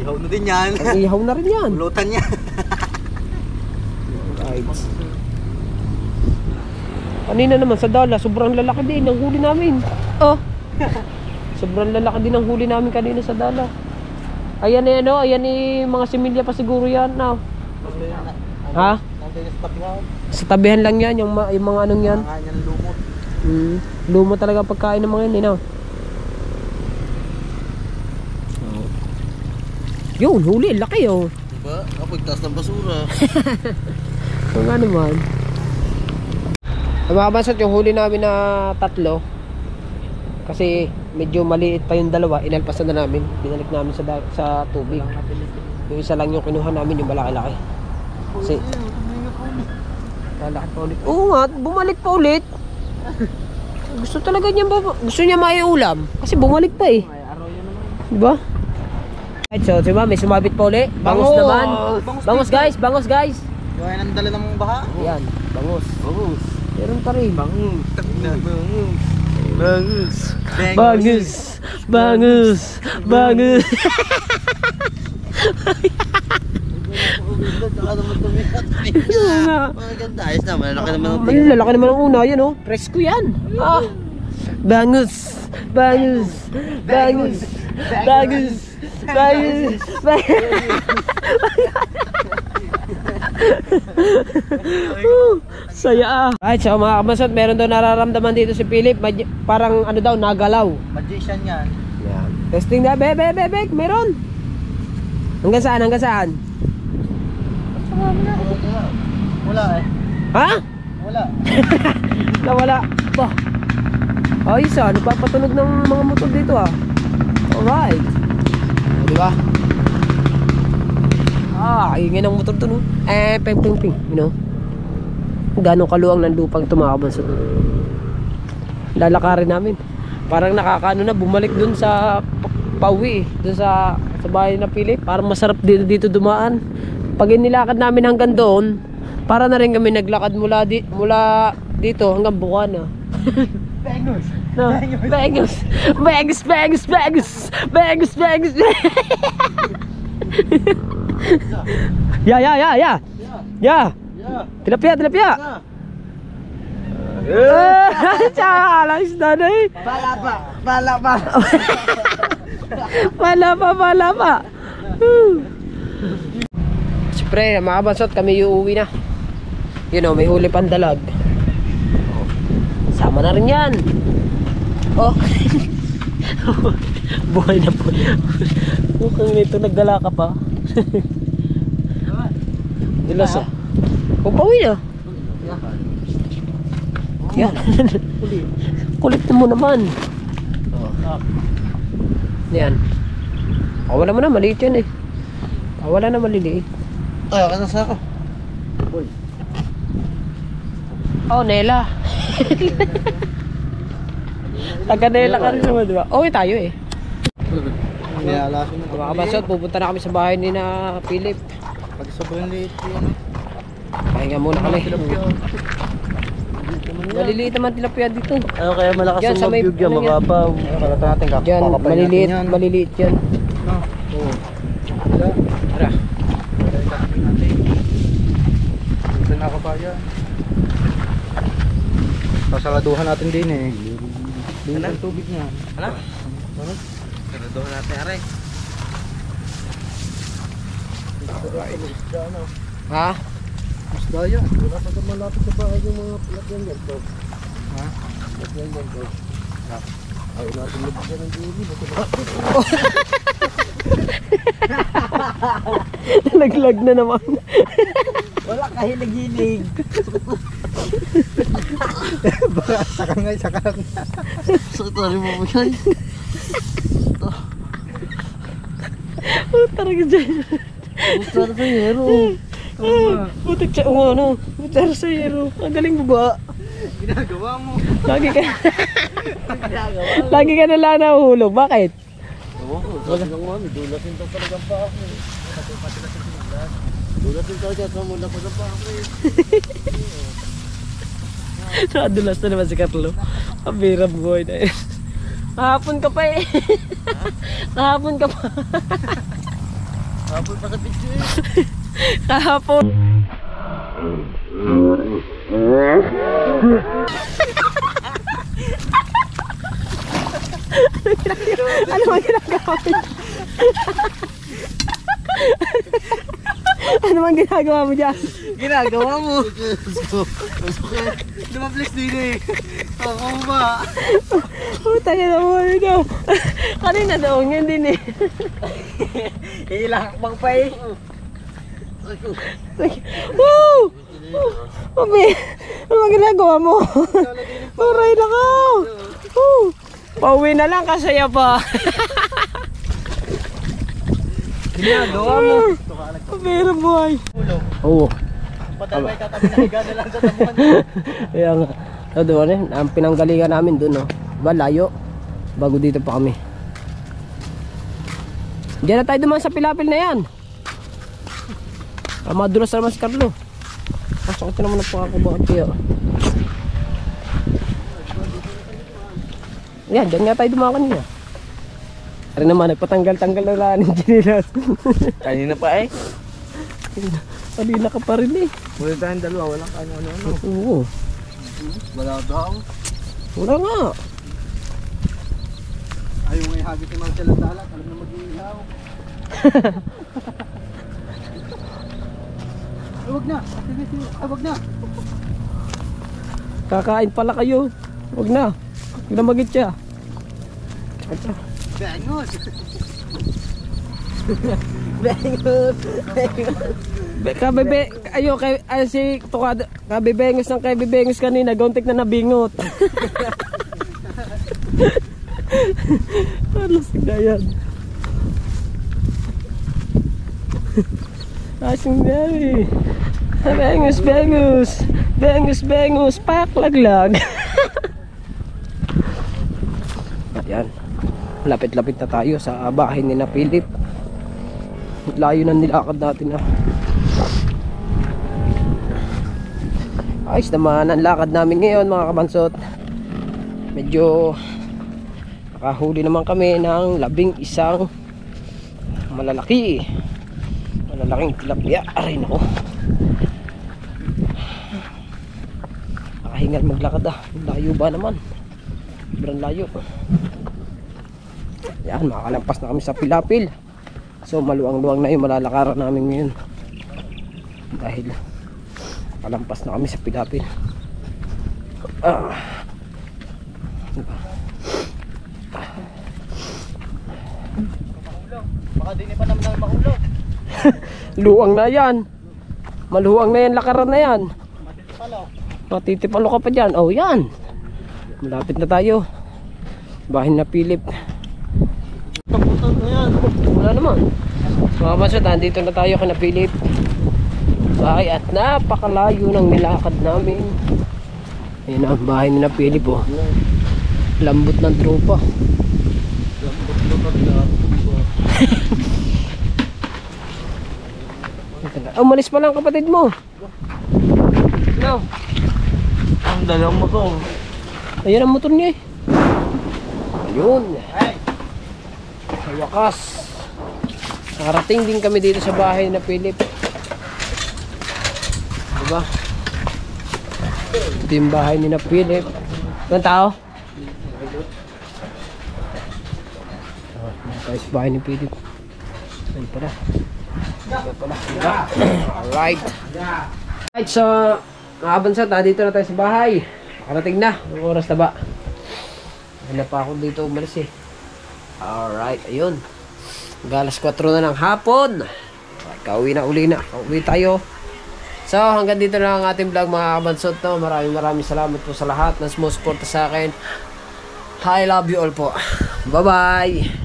Ihaw na din yan. Ihaw na rin yan. Pulutan niya. Right. Kanina naman sa dala, sobrang lalaki din ang huli namin. Oh. Sobrang lalaki din ang huli namin kanina sa dala. Ayan eh, ano, ayan eh, mga similya pa siguro yan na. Ha? Sa tabihan lang yan, yung mga anong yan. Mga yan lumot. Lumot talaga pagkain ng mga yan, eh, no? Yun, huli, laki oh. Diba? Kapag taas ng basura. So nga naman. Mga kabansot, yung huli namin na tatlo, kasi medyo maliit pa yung dalawa, inalpasan na namin, binalik namin sa tubig. Yung isa lang yung kinuha namin, yung malaki-laki. Kasi lalaki pa ulit. Oo nga, bumalik pa ulit. Gusto talaga niya gusto niya maiulam kasi bumalik pa eh. Diba? Right, so diba, may sumabit pa ulit. Bangus naman. Bangus guys, bangus guys. Gawin ang dala ng baha. Yan, bangus. Meron pa rin. Bangus. Bangus. Maganda, ayos na. Malaki naman ang Malalaki naman ang una yan oh. Presko yan. Ah. Bangus. Saya ah. Right, so mga kabansot, meron daw nararamdaman dito si Philip. Parang ano daw, nagalaw. Magician yan. Yan. Testing na, bek, meron. Hanggang saan? Wala eh. Ha? Wala. Nawala. Bah. Ayos ah, nagpapatunog ng mga motor dito ah. Alright. O, diba? Ah, ingin ng motor to no. Ping. You know? Gano'ng kaluwang ng lupang tumakabang sa lalakarin namin. Parang nakakaano na, bumalik dun sa pauwi eh. Dun sa bahay na Philip. Parang masarap dito dumaan. Pag inilakad namin hanggang doon, para na rin kami naglakad mula dito hanggang Bukana. Bangus. No. Bengus. Bengus, bengus, bengus. Bengus, bengus. Ya, ya, ya, ya. Ya. Tilapia, tilapia. Tsaka isda na eh. Pala pa. Pala pa. Pala pa, pala pa. Siyempre, mga kabansot, kami uuwi na. Yun o, may huli pang dalag. Sama na rin yan. Oh. Buhay na po. Mukhang nito nagdala ka pa. Dilas ah. Upawi na. Yan. Kulit na mo naman. Yan. Wala mo na, maliit yan eh. Wala na maliliit. Ay, ako nasa ako. Oh, Nela. Taga-Nela ka rin naman, diba? Uwi tayo eh. Mga kabasot, pupunta na kami sa bahay ni na Philip. Pag sobrang liit yan. Pahinga muna kami. Maliliit naman tilapia dito. Ano kaya malakas Yan, sa ang may- mag-view dyan, ano yan? mababaw. Kalata natin Yan, maliliit, maliliit yan. Oo. Tara. Ito na kabayan. Sasaladuhan natin din eh. Doon ang tubig niya. Ano? Saraduhan natin, aray. Ha? Mas daya. Wala pa naman malapit sa bahay yung mga lagyan yan to. Ha? Lagyan yan to. Ay, natin lagyan ng dili. Nalaglag na naman. Wala kahilig-hilig. Baka saka nga, saka nga. Sakit na rin mo mo yan. Talaga dyan. Gusto na sa hero. Putik siya, ano. Putik sa hero. Ang galing mo ba? Ginagawa mo. Lagi ka. Lagi ka na lang nahuhulog. Bakit? Oo, sabi ng mami, dulatin daw talagang pa ako. Dulatin daw siya, mula pa pa ako eh. Nakadulas na naman si Carlo. Pabira boy na yun. Kahapon ka pa eh. Kahapon ka pa. Hapon pa sa video eh. Kahapon. Ano bang ginagawa mo? Ano bang ginagawa mo dyan? Ginagawa mo. Dumaplis din eh. Ako ba? Puta ka naman ito. Kanina daw, yun din eh. Ilang hakbang pa eh. Woo! Papi, ano bang ginagawa mo? Aray na ka! Woo! Pauwi na lang, kasaya pa. Ginagawa mo. Pabira boy. Oo. Padal may katabi na higa na lang sa tabuhan. Kaya nga. So, doon eh, ang pinanggalingan namin doon, no. Diba, layo. Bago dito pa kami. Diyan na tayo duman sa pilapil na yan. Madulas na naman si Carlo. Sakit naman ang pakakabaan kaya. Yan, dyan nga tayo dumaan kanina. Kaya naman, nagpatanggal-tanggal na lang ng ginilas. Kanina pa eh. Kanina ka pa rin eh. Muli tayong dalawa, walang ano-ano. Oo. Wala daw. Wala nga. Ayaw may hagit ni Marcel ang dalat, alam na mag-iihaw. Ay, wag na. Ay, wag na. Kakain pala kayo. Huwag na. Huwag na mag-itcha. Bangos. Kabebe, ayo kay si Tukad, kabebengos ng kabebengos kanina, gontik na nabingot. Alas na yan. Asing dami. Bengus, bengus. Bengus, bengus. Paklaglag. Ayan. Lapit-lapit na tayo sa bahay ni na Philip. Layo na nilakad natin ah. Ayos naman ang lakad namin ngayon mga kabansot. medyo nakahuli naman kami ng 11 malalaking tilapia. Aray nako, nakahingal maglakad layo ba naman, sobrang layo. Yan, makalampas na kami sa Pilapil. So maluwang-luwang na yung malalakaran namin ngayon dahil makalampas na kami sa Pilapil. Baka di pa naman na mahulog. Luwang na yan, maluwang na yan, lakaran na yan. Matitipalo. Matitipalo ka pa dyan. Oh yan, malapit na tayo, bahay na Pilip. Pagputol na yan. Wala naman mga masod, nandito na tayo kay na Pilip bahay at napakalayo ng nilakad namin. Ayun ang bahay ni na Pilip, oh. Lambot ng tropa. Umalis pa lang kapatid mo. No. Ang dalang mo to. Ayan ang motor niya eh. Ayun. Sa wakas, nakarating din kami dito sa bahay na Philip. Diba? Ito yung bahay ni na Philip. Anong tao? Tayo sa bahay ni Philip. Ayun pala. Alright. Alright, so mga kabansat, dito na tayo sa bahay. Nakarating na. Anong oras na ba? Wala pa ako dito umalis eh. Alright, ayun. Galas 4 na ng hapon. Kauwi na uli na. Kauwi tayo. So hanggang dito na ang ating vlog mga kabansat, no? Maraming salamat po sa lahat na sumusuporta sa akin. I love you all po. Bye bye.